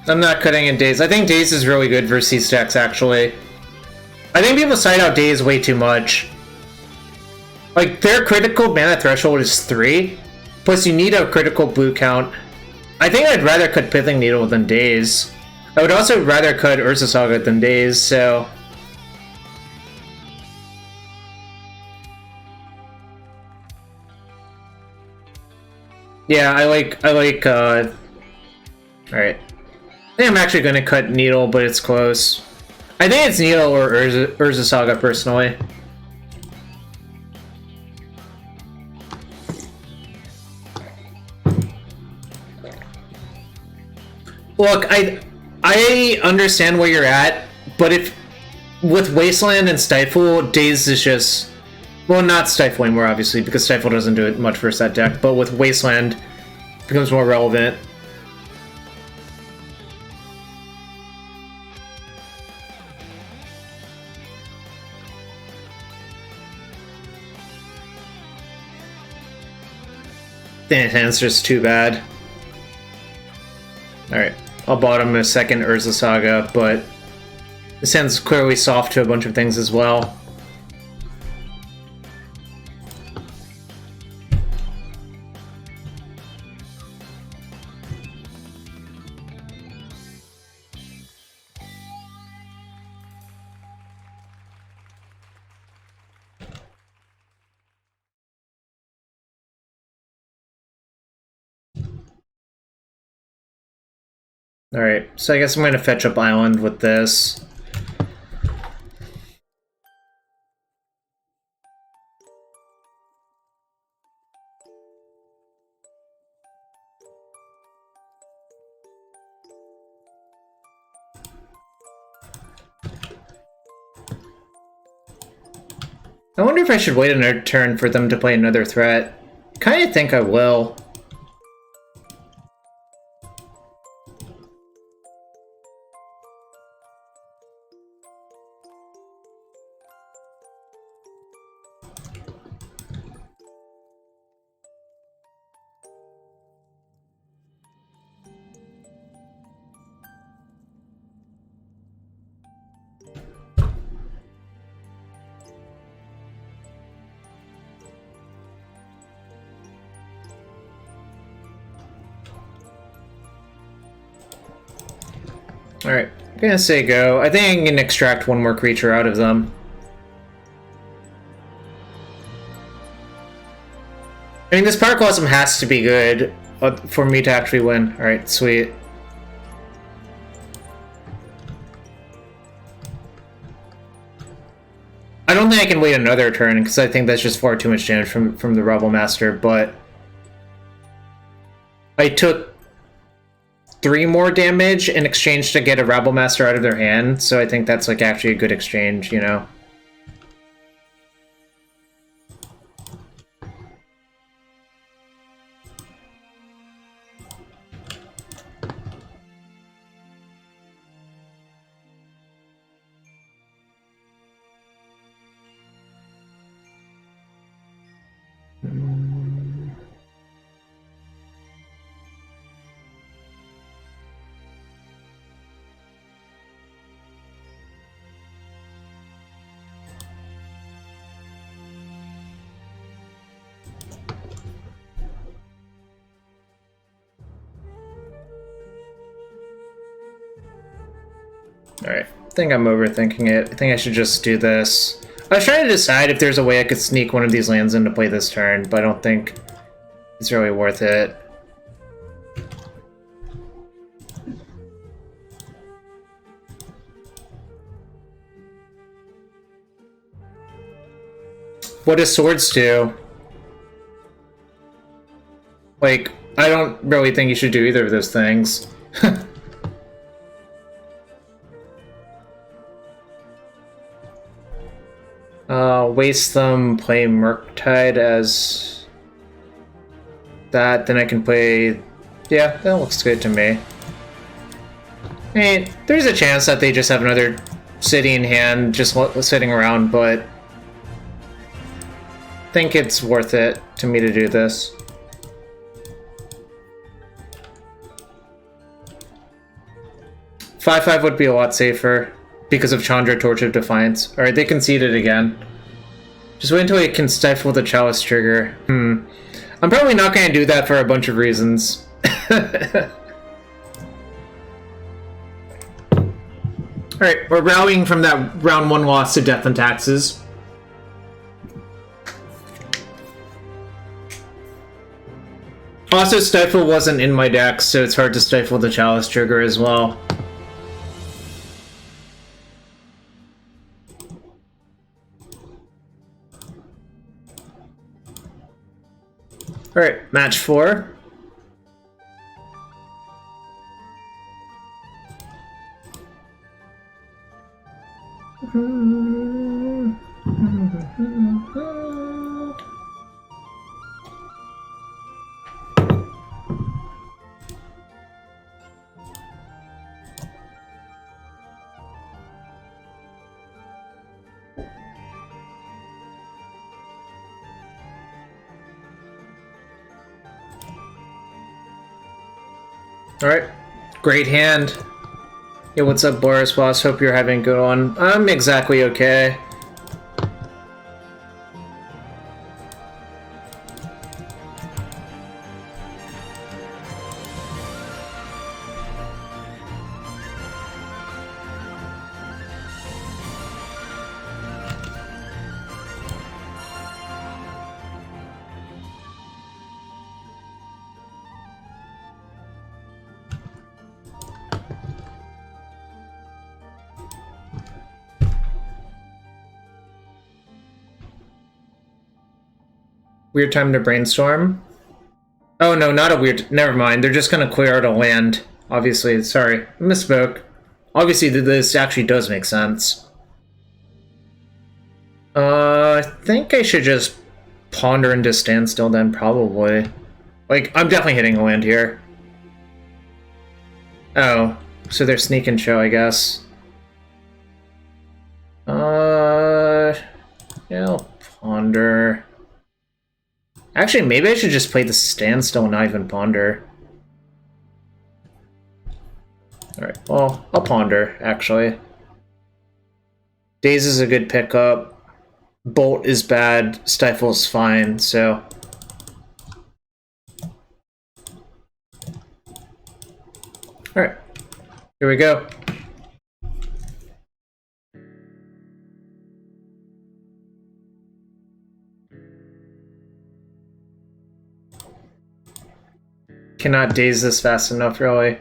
I'm not cutting in Daze. I think Daze is really good versus these decks, actually. I think people side out Daze way too much. Like, their critical mana threshold is 3, plus you need a critical blue count. I think I'd rather cut Pithing Needle than Daze. I would also rather cut Urza Saga than Daze, so... Yeah, I like, alright. I think I'm actually going to cut Needle, but it's close. I think it's Needle or Urza Saga, personally. Look, I understand where you're at, but if with Wasteland and Stifle, Daze is just... Well, not Stifle anymore, obviously, because Stifle doesn't do it much versus that deck, but with Wasteland, it becomes more relevant. The answer's too bad. Alright, I'll bottom a second Urza Saga, but This hand's clearly soft to a bunch of things as well. Alright, so I guess I'm going to fetch up Island with this. I wonder if I should wait another turn for them to play another threat. Kinda think I will. Alright, I'm gonna say go. I think I can extract one more creature out of them. I mean, this Pyroclasm has to be good for me to actually win. Alright, sweet. I don't think I can wait another turn, because I think that's just far too much damage from the Rebel Master, but I took 3 more damage in exchange to get a Rebel Master out of their hand, so I think that's like actually a good exchange, you know? Alright, I think I'm overthinking it. I think I should just do this. I was trying to decide if there's a way I could sneak one of these lands in to play this turn, but I don't think it's really worth it. What does Swords do? Like, I don't really think you should do either of those things. Waste them, play Murktide as that, then I can play... Yeah, that looks good to me. I mean, there's a chance that they just have another city in hand just sitting around, but I think it's worth it to me to do this. Five would be a lot safer because of Chandra Torch of Defiance. Alright, they conceded again. Just wait until it can stifle the Chalice trigger. I'm probably not going to do that for a bunch of reasons. Alright, we're rallying from that round 1 loss to Death and Taxes. Also, Stifle wasn't in my deck, so it's hard to stifle the Chalice trigger as well. Alright, match 4. Alright, great hand. Yo, what's up, Boris Boss? Hope you're having a good one. I'm exactly okay. Weird time to brainstorm. Oh no, not a weird... Never mind, they're just gonna clear out a land. Obviously, sorry, I misspoke. Obviously, this actually does make sense. I think I should just ponder into standstill then, probably. Like, I'm definitely hitting a land here. Oh, so they're sneak and show, I guess. Yeah, I'll ponder. Actually, maybe I should just play the standstill and not even ponder. Alright, well, I'll ponder, actually. Daze is a good pickup. Bolt is bad. Stifle's fine, so... Alright, here we go. Cannot daze this fast enough, really.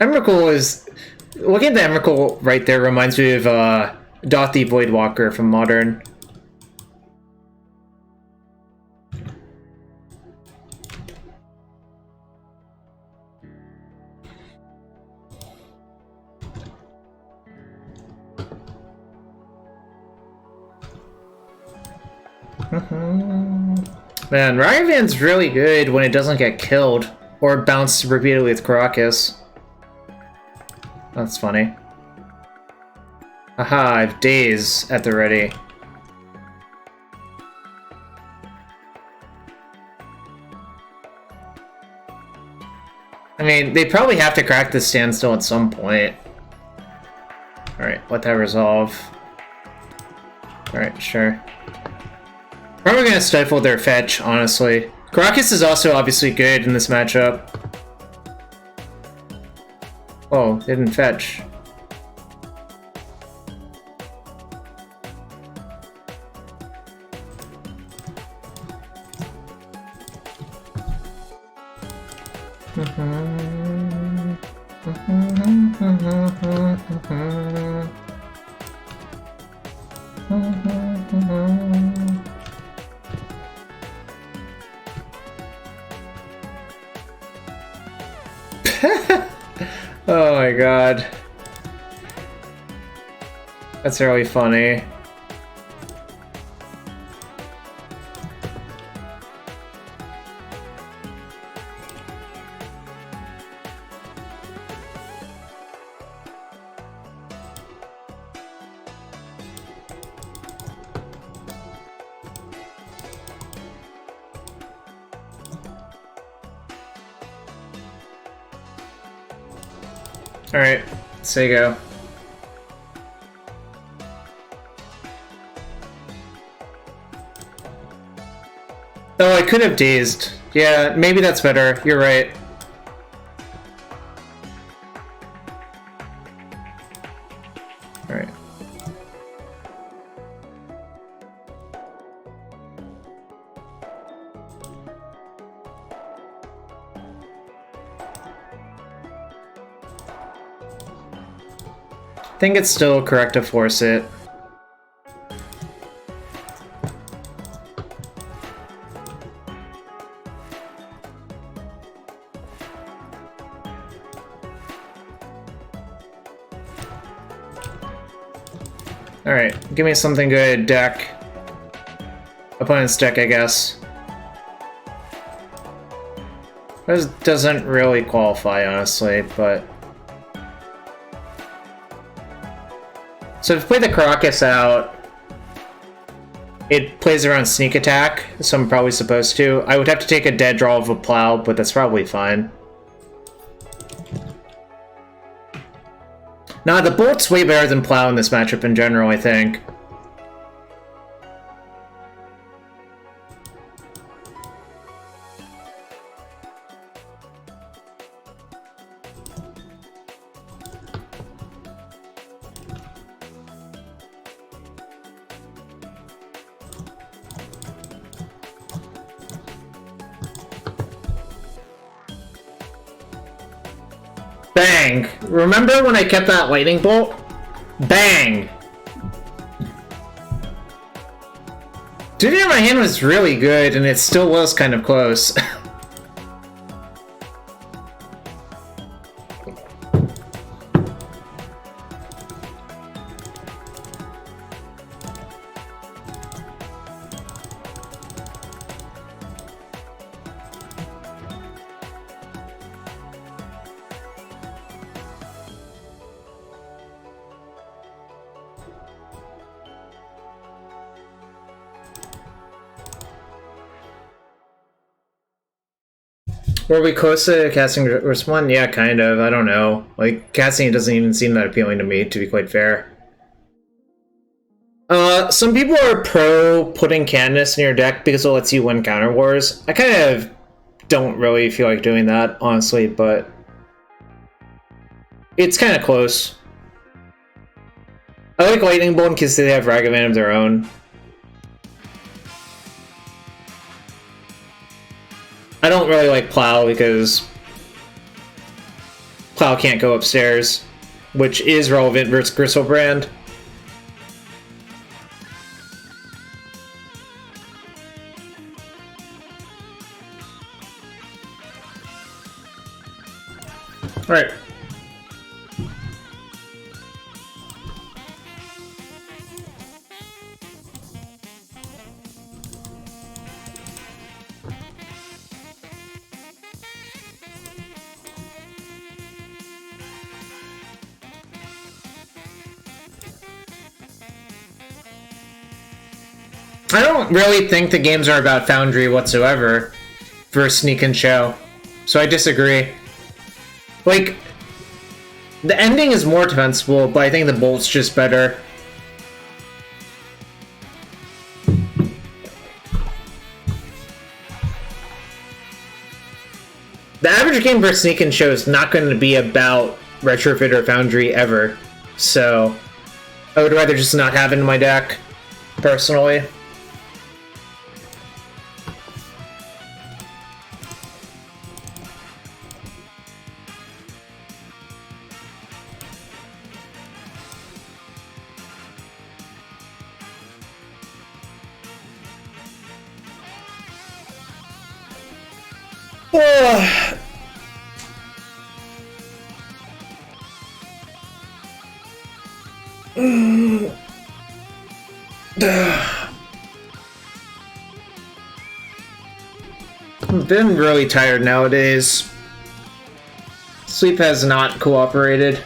Emrakul is... Looking at the Emrakul right there reminds me of Dothi Voidwalker from Modern. Man, Ragavan's really good when it doesn't get killed or bounced repeatedly with Karakas. That's funny. Aha, I have Daze at the ready. I mean, they probably have to crack the standstill at some point. Alright, let that resolve. Alright, sure. Probably gonna stifle their fetch, honestly. Karakas is also obviously good in this matchup. Oh, they didn't fetch. Oh my god. That's really funny. Alright, Saga. Oh, I could have dazed. Yeah, maybe that's better. You're right. Alright. I think it's still correct to force it. Alright, give me something good, deck. Opponent's deck, I guess. This doesn't really qualify, honestly, but... So if I play the Karakas out, it plays around sneak attack, so I'm probably supposed to. I would have to take a dead draw of a plow, but that's probably fine. Nah, the Bolt's way better than Plow in this matchup in general, I think. Bang! Remember when I kept that lightning bolt? Bang! Dude, in my hand was really good, and it still was kind of close. Were we close to casting Respawn? Yeah, kind of. I don't know. Like, casting it doesn't even seem that appealing to me, to be quite fair. Some people are pro putting Candace in your deck because it lets you win counter wars. I kind of don't really feel like doing that, honestly, but it's kind of close. I like Lightning Bolt because they have Ragavan of their own. I don't really like Plow because Plow can't go upstairs, which is relevant versus Gristlebrand. Alright. I don't really think the games are about Foundry whatsoever for Sneak and Show, so I disagree. Like, the ending is more defensible, but I think the Bolt's just better. The average game for Sneak and Show is not going to be about Retrofit or Foundry ever, so I would rather just not have it in my deck, personally. I've been really tired nowadays. Sleep has not cooperated.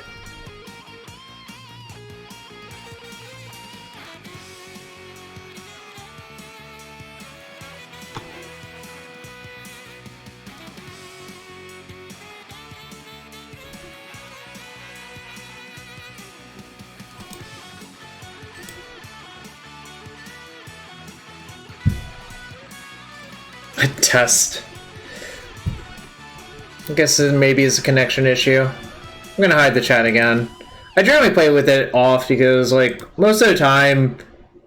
A test. I guess it maybe is a connection issue. I'm gonna hide the chat again. I generally play with it off because, like, most of the time,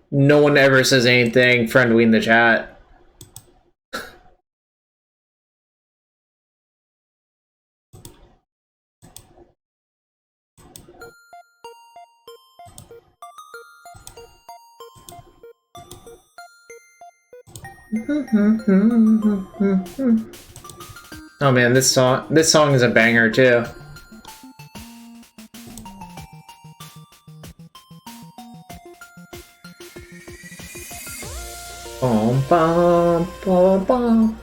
no one ever says anything friendly in the chat. Oh man, this song is a banger too. Bum, bum, bum, bum.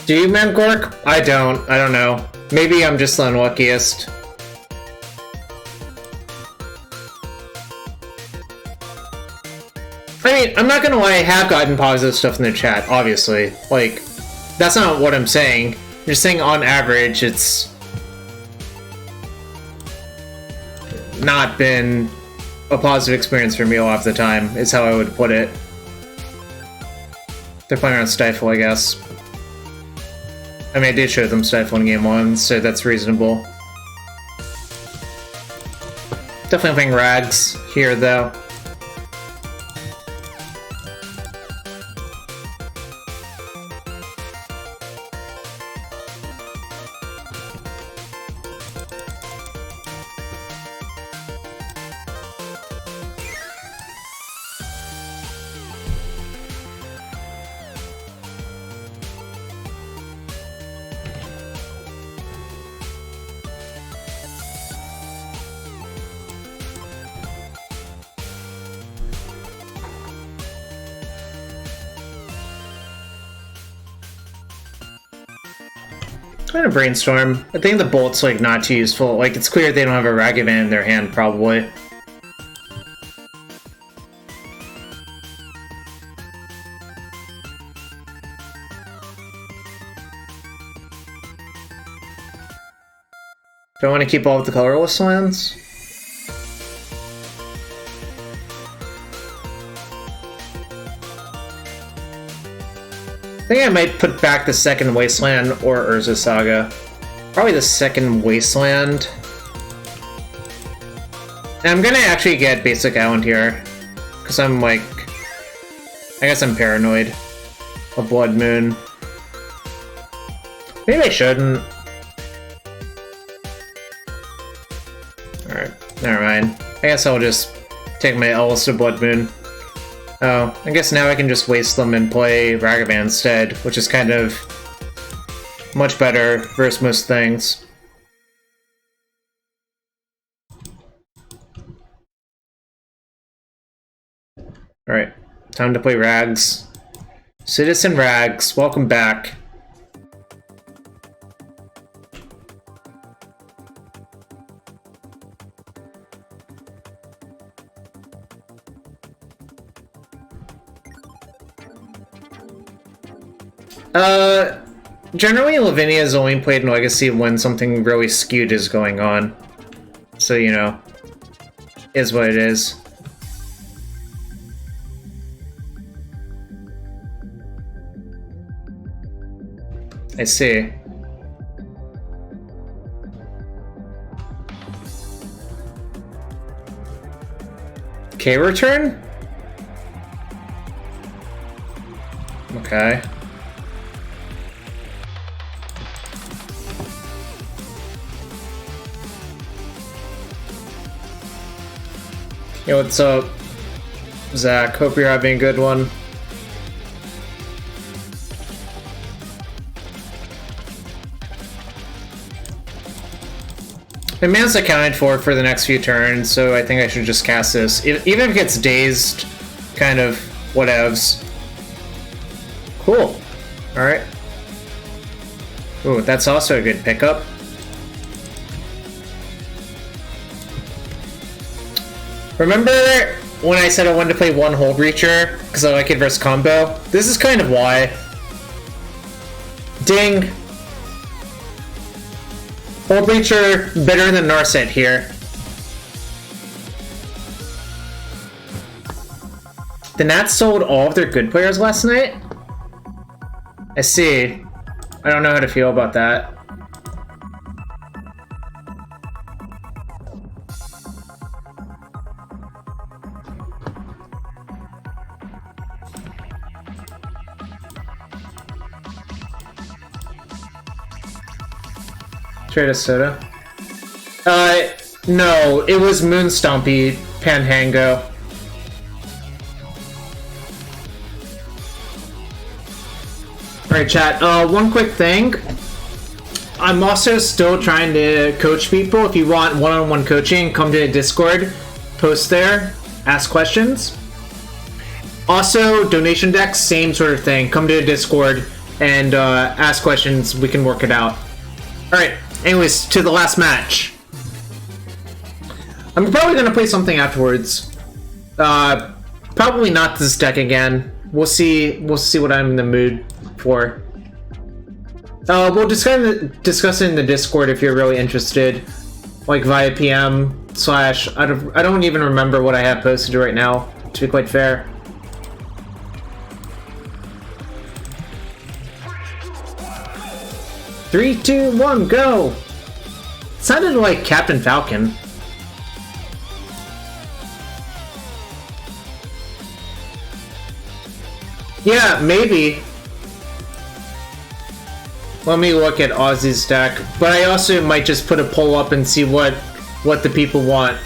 Do you, Mangork? I don't know. Maybe I'm just the unluckiest. I mean, I'm not gonna lie, I have gotten positive stuff in the chat, obviously. Like, that's not what I'm saying. I'm just saying on average, it's not been a positive experience for me a lot of the time, is how I would put it. They're playing around Stifle, I guess. I mean, I did show them Stifle in game 1, so that's reasonable. Definitely playing Rags here, though. I'm gonna brainstorm. I think the bolt's like not too useful. Like, it's clear they don't have a Ragavan in their hand, probably. Do I want to keep all of the colorless lands? I think I might put back the second Wasteland or Urza Saga. Probably the second Wasteland. And I'm gonna actually get Basic Island here. Because I'm like... I guess I'm paranoid of Blood Moon. Maybe I shouldn't. Alright, never mind. I guess I'll just take my Ellis to Blood Moon. Oh, I guess now I can just waste them and play Ragavan instead, which is kind of much better versus most things. Alright, time to play Rags. Citizen Rags, welcome back. Generally Lavinia is only played in Legacy when something really skewed is going on. So, you know, is what it is. I see. K-Return? Okay. Yo, what's up, Zach? Hope you're having a good one. My man's accounted for the next few turns, so I think I should just cast this. Even if it gets dazed, kind of whatevs. Cool. Alright. Ooh, that's also a good pickup. Remember when I said I wanted to play one Hole Breacher because I like it versus combo? This is kind of why. Ding! Hole Breacher better than Narset here. The Nats sold all of their good players last night? I see. I don't know how to feel about that. Trade a soda? No, it was Moon Stompy Panhango. Alright, chat, one quick thing. I'm also still trying to coach people. If you want one-on-one coaching, come to the Discord, post there, ask questions. Also, donation decks, same sort of thing. Come to the Discord, and ask questions. We can work it out. Alright, anyways, to the last match. I'm probably gonna play something afterwards. Probably not this deck again. We'll see what I'm in the mood for. We'll discuss it in the Discord if you're really interested. Like via PM / I don't even remember what I have posted right now, to be quite fair. Three, two, one, go! Sounded like Captain Falcon. Yeah, maybe. Let me look at Ozzy's deck, but I also might just put a poll up and see what the people want.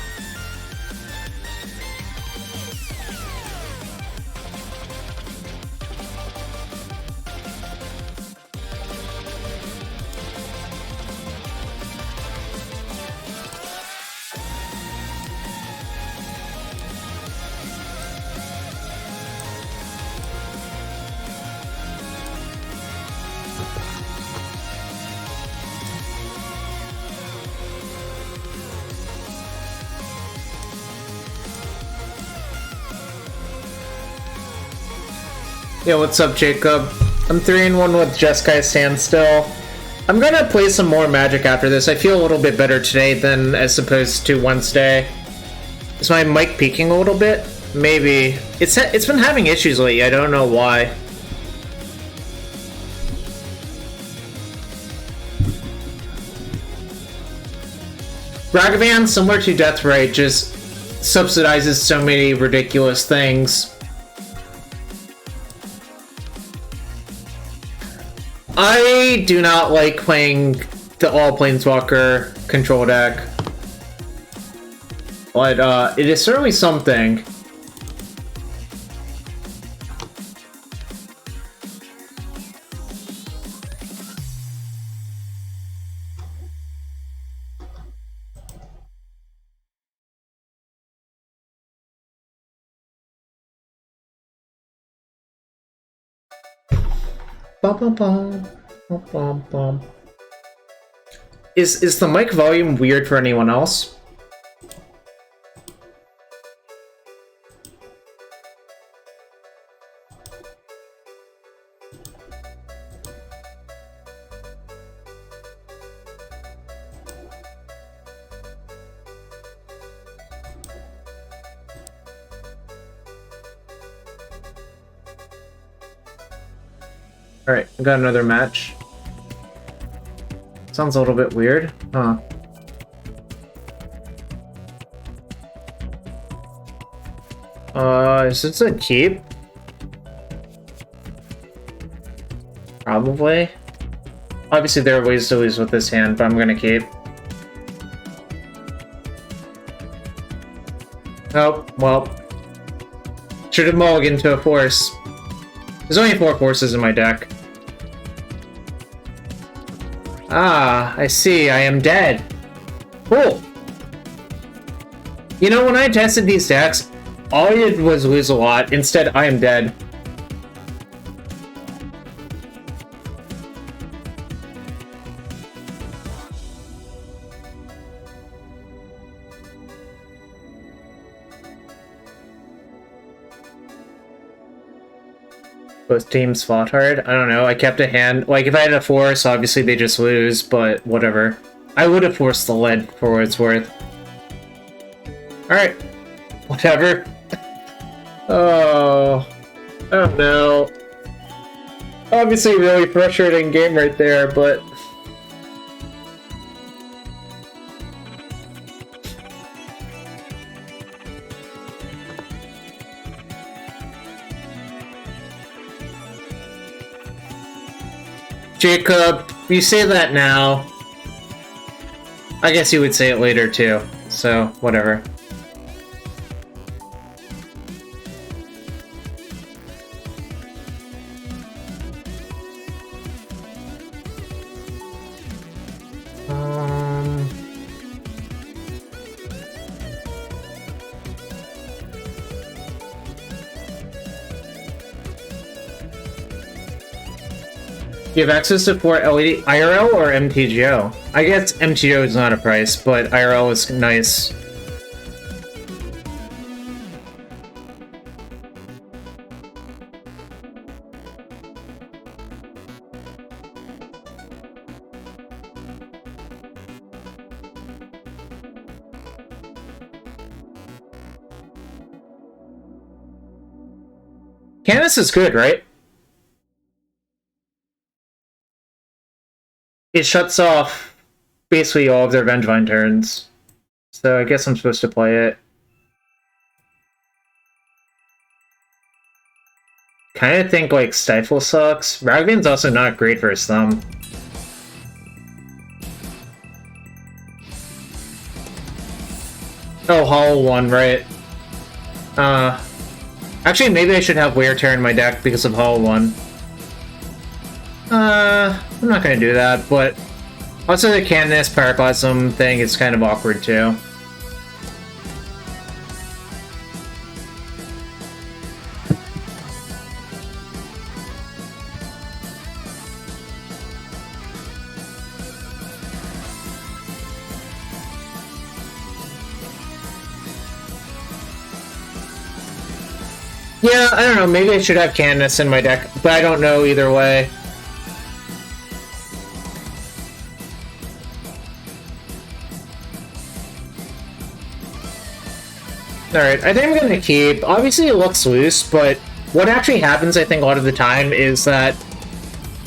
Yeah, what's up, Jacob? I'm 3-1 with Jeskai Standstill. I'm gonna play some more Magic after this. I feel a little bit better today than as opposed to Wednesday. Is my mic peaking a little bit? Maybe. It's been having issues lately. I don't know why. Ragavan, similar to Deathrite, just subsidizes so many ridiculous things. I do not like playing the all Planeswalker control deck, but it is certainly something. Bum, bum, bum. Bum, bum, bum. Is the mic volume weird for anyone else? Alright, I got another match. Sounds a little bit weird, huh? Is this a keep? Probably. Obviously there are ways to lose with this hand, but I'm gonna keep. Oh, well. Should've mulliganed to a force. There's only 4 forces in my deck. Ah, I see. I am dead. Cool. You know, when I tested these decks, all I did was lose a lot. Instead, I am dead. Both teams fought hard? I don't know, I kept a hand. Like, if I had a force, obviously they just lose, but whatever. I would have forced the lead for what it's worth. Alright. Whatever. Oh no. Obviously really frustrating game right there, but... Jacob, you say that now. I guess you would say it later too, so whatever. You have access to 4 LED IRL or MTGO? I guess MTGO is not a price, but IRL is nice. Canis is good, right? It shuts off basically all of their Vengevine turns. So I guess I'm supposed to play it. Kind of think like Stifle sucks. Ragavan's also not great for his thumb. Oh, Hollow One, right. Actually, maybe I should have Wear Tear in my deck because of Hollow One. I'm not gonna do that, but also the Canonist Paraclasm thing is kind of awkward too. Yeah, I don't know, maybe I should have Canonist in my deck, but I don't know either way. Alright, I think I'm gonna keep. Obviously it looks loose, but what actually happens, I think, a lot of the time is that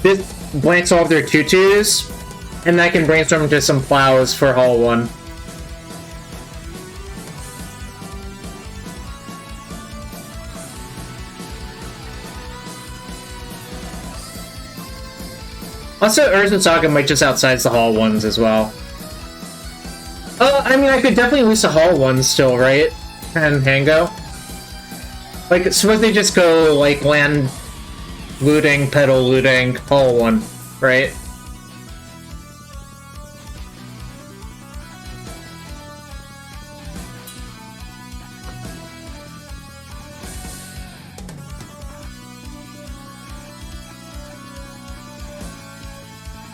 this blanks all of their 2/2s, and that can brainstorm into some plows for Hollow One. Also, Urza and Saga might just outsize the Hollow Ones as well. I mean, I could definitely lose the Hollow Ones still, right? And Hango. Like, suppose they just go, like, land looting, pedal looting, Hollow One, right?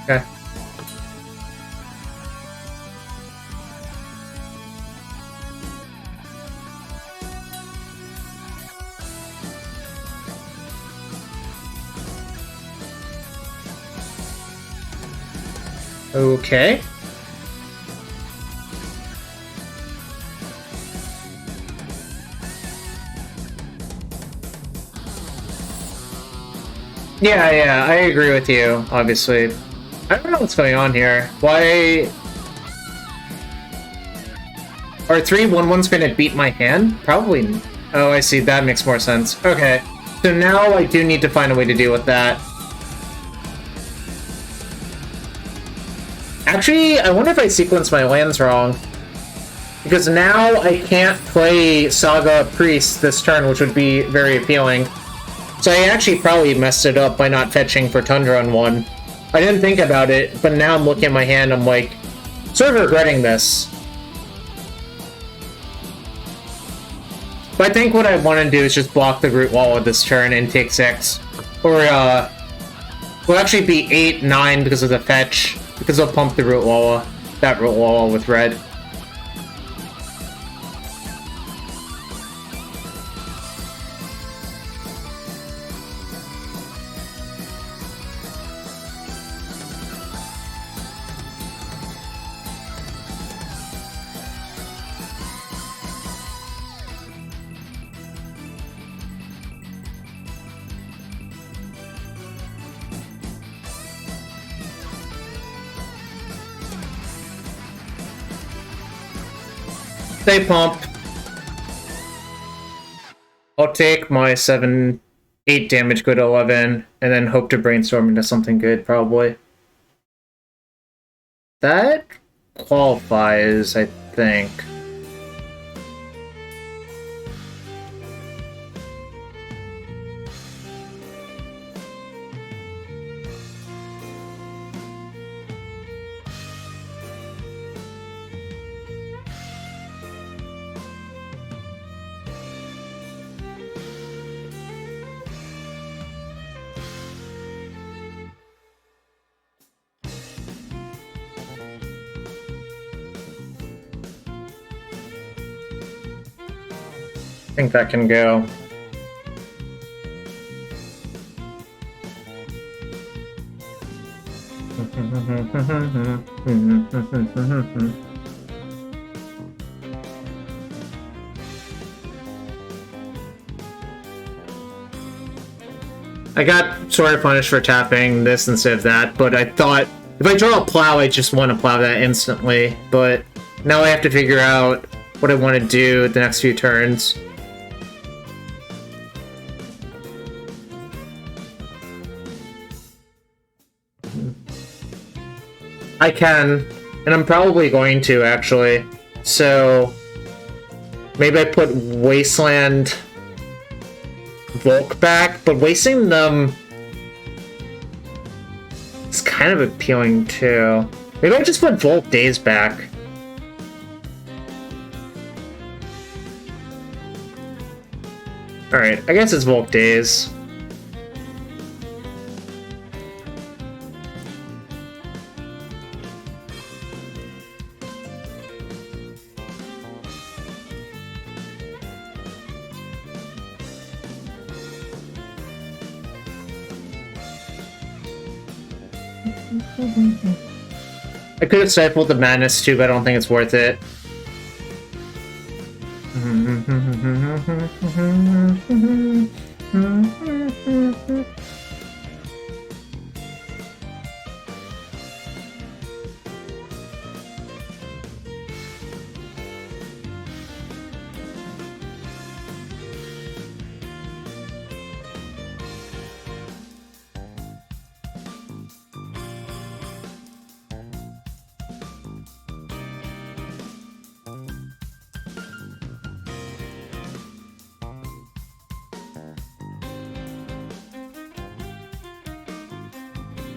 Okay. Okay. Yeah, I agree with you, obviously. I don't know what's going on here. Why... Are 3/1/1s gonna beat my hand? Probably. Oh, I see. That makes more sense. Okay. So now I do need to find a way to deal with that. Actually, I wonder if I sequenced my lands wrong. Because now I can't play Saga Priest this turn, which would be very appealing. So I actually probably messed it up by not fetching for Tundra on 1. I didn't think about it, but now I'm looking at my hand, I'm like, sort of regretting this. But I think what I want to do is just block the Root Wall this turn and take 6. Or, will actually be 8, 9 because of the fetch. Because I'll pump the Root Wall, that Root Wall with red. They pump. I'll take my 7, 8 damage, go to 11, and then hope to brainstorm into something good, probably. That qualifies, I think. think that can go. I got sort of punished for tapping this instead of that, but I thought if I draw a plow, I just want to plow that instantly. But now I have to figure out what I want to do the next few turns. I can, and I'm probably going to, actually. So maybe I put Wasteland Volk back, but wasting them is kind of appealing too. Maybe I just put Volk Days back. Alright, I guess it's Volk Days. I could have stifled the madness too, but I don't think it's worth it.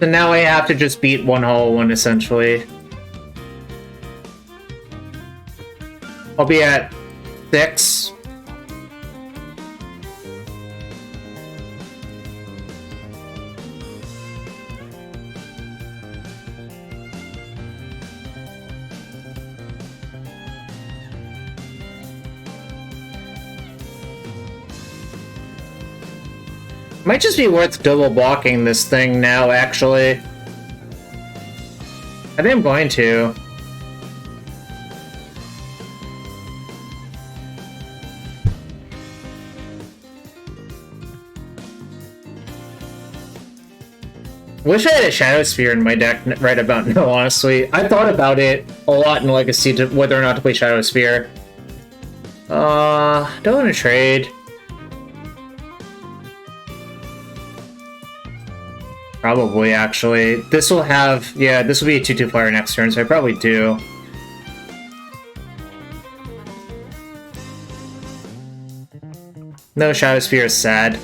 So now I have to just beat one hollow one, essentially. I'll be at 6. Might just be worth double blocking this thing now, actually. I think I'm going to. Wish I had a Shadow Sphere in my deck right about now, honestly. I thought about it a lot in Legacy, to whether or not to play Shadow Sphere. Don't want to trade. Probably, actually. This will have... Yeah, this will be a 2/2 player next turn, so I probably do. No Shadow Sphere is sad.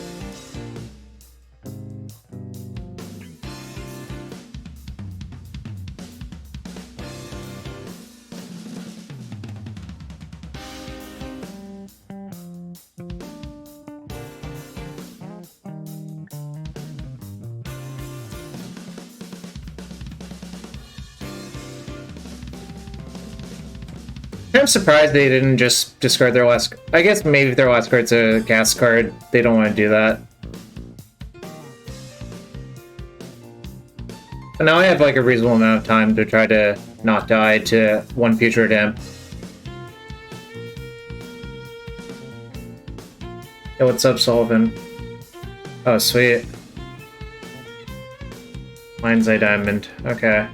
I'm surprised they didn't just discard their last... I guess maybe if their last card's a gas card, they don't want to do that. But now I have like a reasonable amount of time to try to not die to one future attempt. Hey, what's up, Sullivan? Oh, sweet. Mind's Eye Diamond. Okay.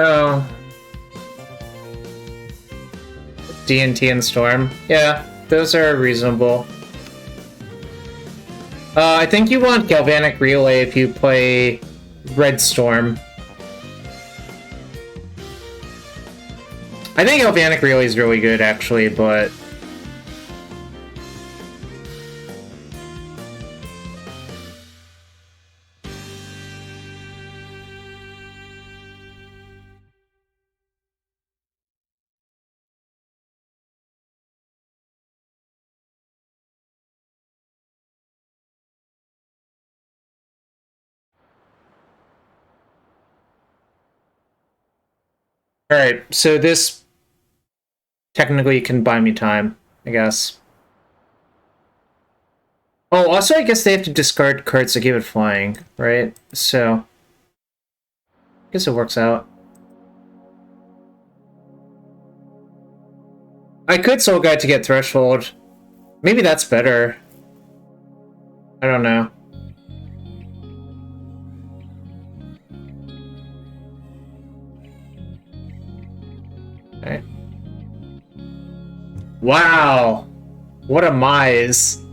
Oh. D&T and Storm. Yeah, those are reasonable. I think you want Galvanic Relay if you play Red Storm. I think Galvanic Relay is really good, actually, but... Alright, so this technically can buy me time, I guess. Oh, also I guess they have to discard cards to give it flying, right? So I guess it works out. I could Soul Guide to get Threshold. Maybe that's better. I don't know. Okay. Wow! What a mize.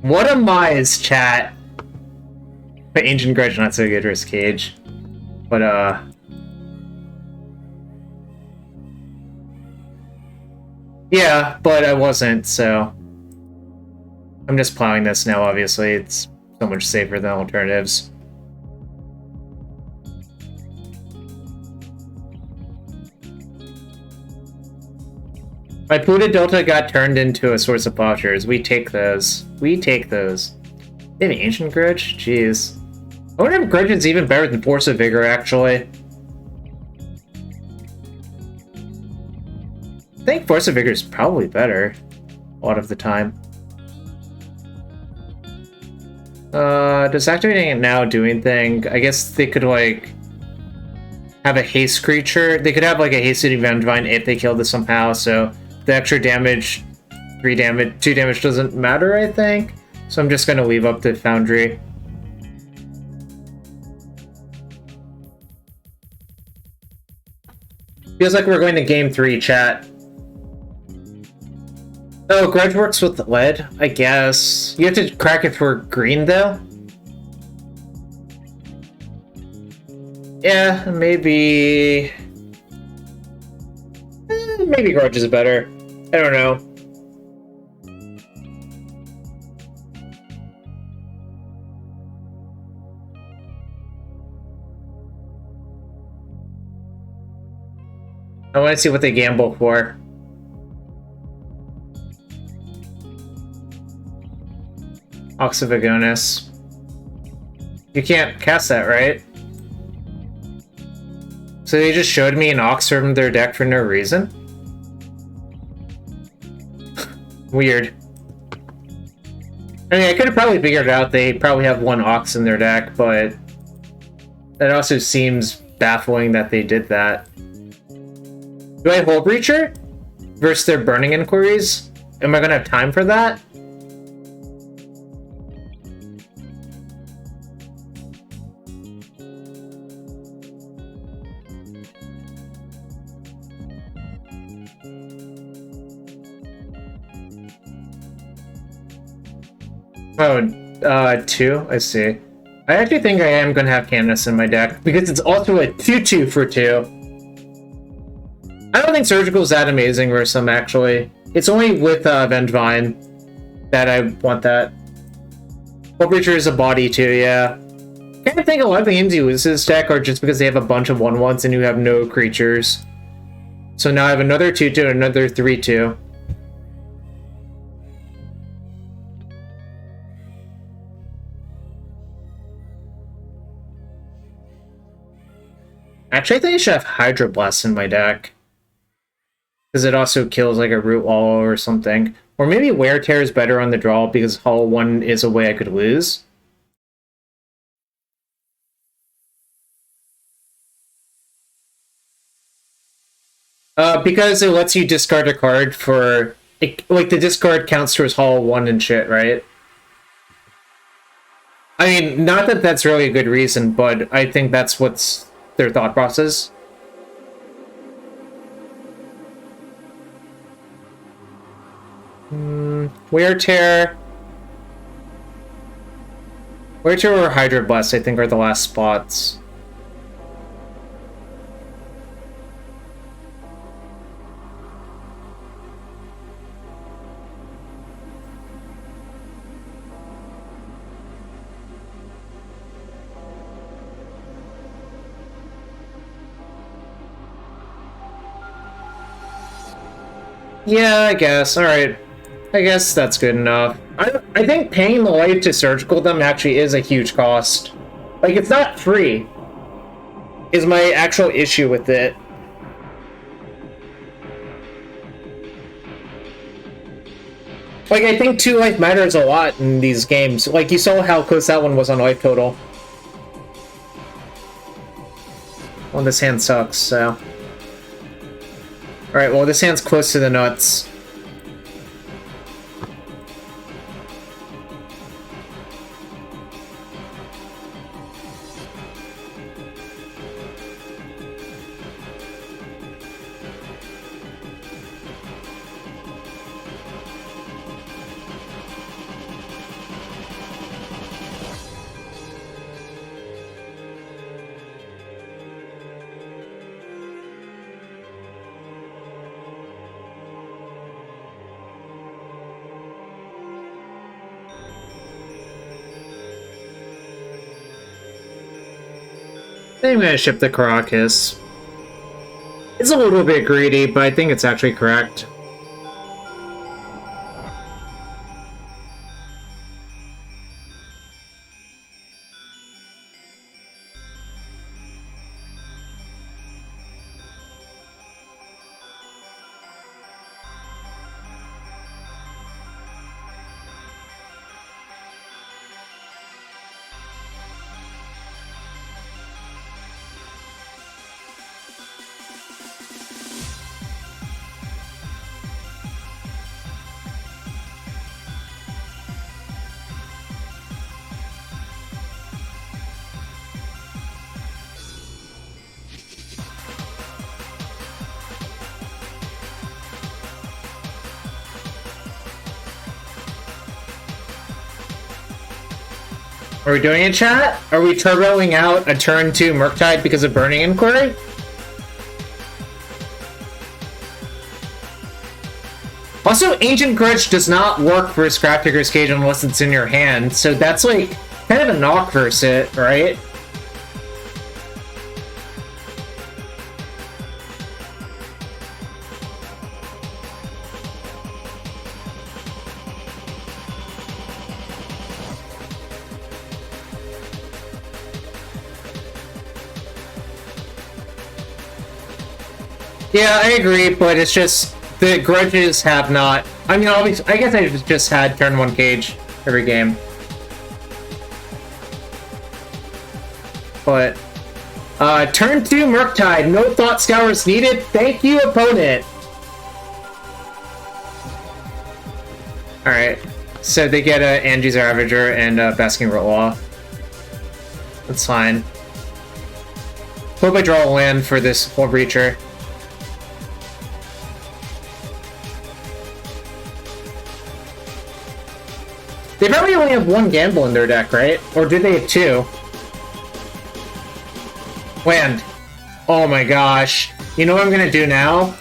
What a mize, chat! But Ancient Grudge, not so good, Risk Cage. But, yeah, but I wasn't, so... I'm just plowing this now, obviously. It's so much safer than alternatives. My Puda Delta got turned into a source of postures. We take those. We take those. They have Ancient Grudge? Jeez. I wonder if Grudge is even better than Force of Vigor, actually. I think Force of Vigor is probably better a lot of the time. Does activating it now do anything? I guess they could, like, have a haste creature. They could have, like, a hasted Vengevine if they killed this somehow, so the extra damage, 2 damage doesn't matter, I think. So I'm just gonna leave up to Foundry. Feels like we're going to game 3, chat. Oh, Grudge works with lead, I guess. You have to crack it for green, though? Yeah, maybe... maybe Grudge is better. I don't know. I want to see what they gamble for. Ox of Agonis. You can't cast that, right? So they just showed me an Ox from their deck for no reason? Weird. I mean, I could have probably figured it out. They probably have one Ox in their deck, but it also seems baffling that they did that. Do I Hull Breacher versus their Burning Inquiries? Am I gonna have time for that? Oh, 2? I see. I actually think I am going to have Candace in my deck, because it's also a 2-2 for 2. I don't think Surgical is that amazing versus them, actually. It's only with Vengevine that I want that. Hull Breacher is a body, too, yeah. I kind of think a lot of the games you lose this deck are just because they have a bunch of 1/1s and you have no creatures. So now I have another 2-2 and another 3-2. Actually, I think I should have Hydro Blast in my deck. Because it also kills like a Root Wall or something. Or maybe Wear Tear is better on the draw because Hull 1 is a way I could lose. Because it lets you discard a card for... like, the discard counts towards Hull 1 and shit, right? I mean, not that that's really a good reason, but I think that's what's their thought process. Wear Tear. Wear Tear or Hydro Blast, I think, are the last spots. Yeah, I guess. Alright. I guess that's good enough. I think paying the life to Surgical them actually is a huge cost. Like, it's not free, is my actual issue with it. Like, I think 2 life matters a lot in these games. Like, you saw how close that one was on life total. Well, this hand sucks, so... Alright, well, this hand's close to the nuts. I think I'm gonna ship the Caracas. It's a little bit greedy, but I think it's actually correct. Are we doing it, chat? Are we turboing out a turn 2 Murktide because of Burning Inquiry? Also, Ancient Grudge does not work for Scrapdigger's Cage unless it's in your hand, so that's like kind of a knock versus it, right? Yeah, I agree, but it's just the grudges have not. I mean, obviously, I guess I just had turn 1 cage every game. But turn 2 Murktide, no thought scours needed. Thank you, opponent. Alright, so they get Angie's Ravager and Basking Roll. That's fine. Hope I draw a land for this Hull Breacher. They probably only have 1 Gamble in their deck, right? Or do they have 2? Land. Oh my gosh. You know what I'm gonna do now?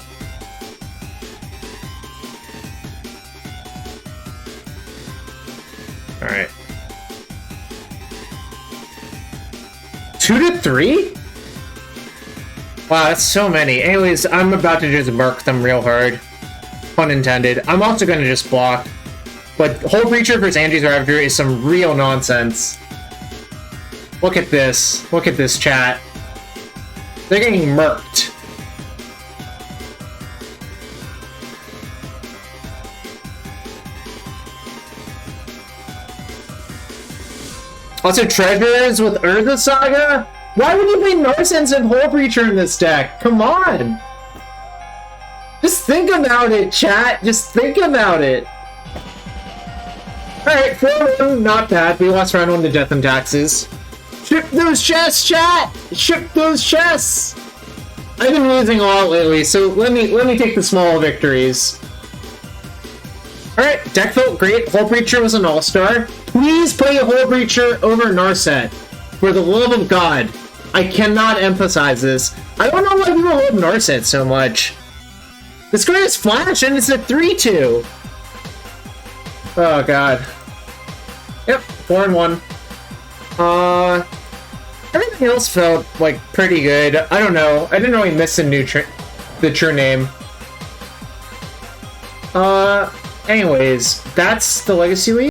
Alright. 2 to 3? Wow, that's so many. Anyways, I'm about to just murk them real hard. Pun intended. I'm also gonna just block. But Hull Breacher versus Angie's Ravager is some real nonsense. Look at this. Look at this, chat. They're getting murked. Also, Treasures with Urza Saga? Why would you play Narsense and Hull Breacher in this deck? Come on! Just think about it, chat. Just think about it. Alright, 4-1, not bad. We lost round 1 to Death and Taxes. Ship those chests, chat! Ship those chests! I've been losing a lot lately, so let me take the small victories. Alright, deck felt great. Hull Breacher was an all-star. Please play a Hull Breacher over Narset. For the love of God. I cannot emphasize this. I don't know why people hold Narset so much. This card is Flash and it's a 3-2. Oh god. Yep, 4-1. Everything else felt like pretty good. I don't know. I didn't really miss the true name. Anyways, that's the Legacy Week.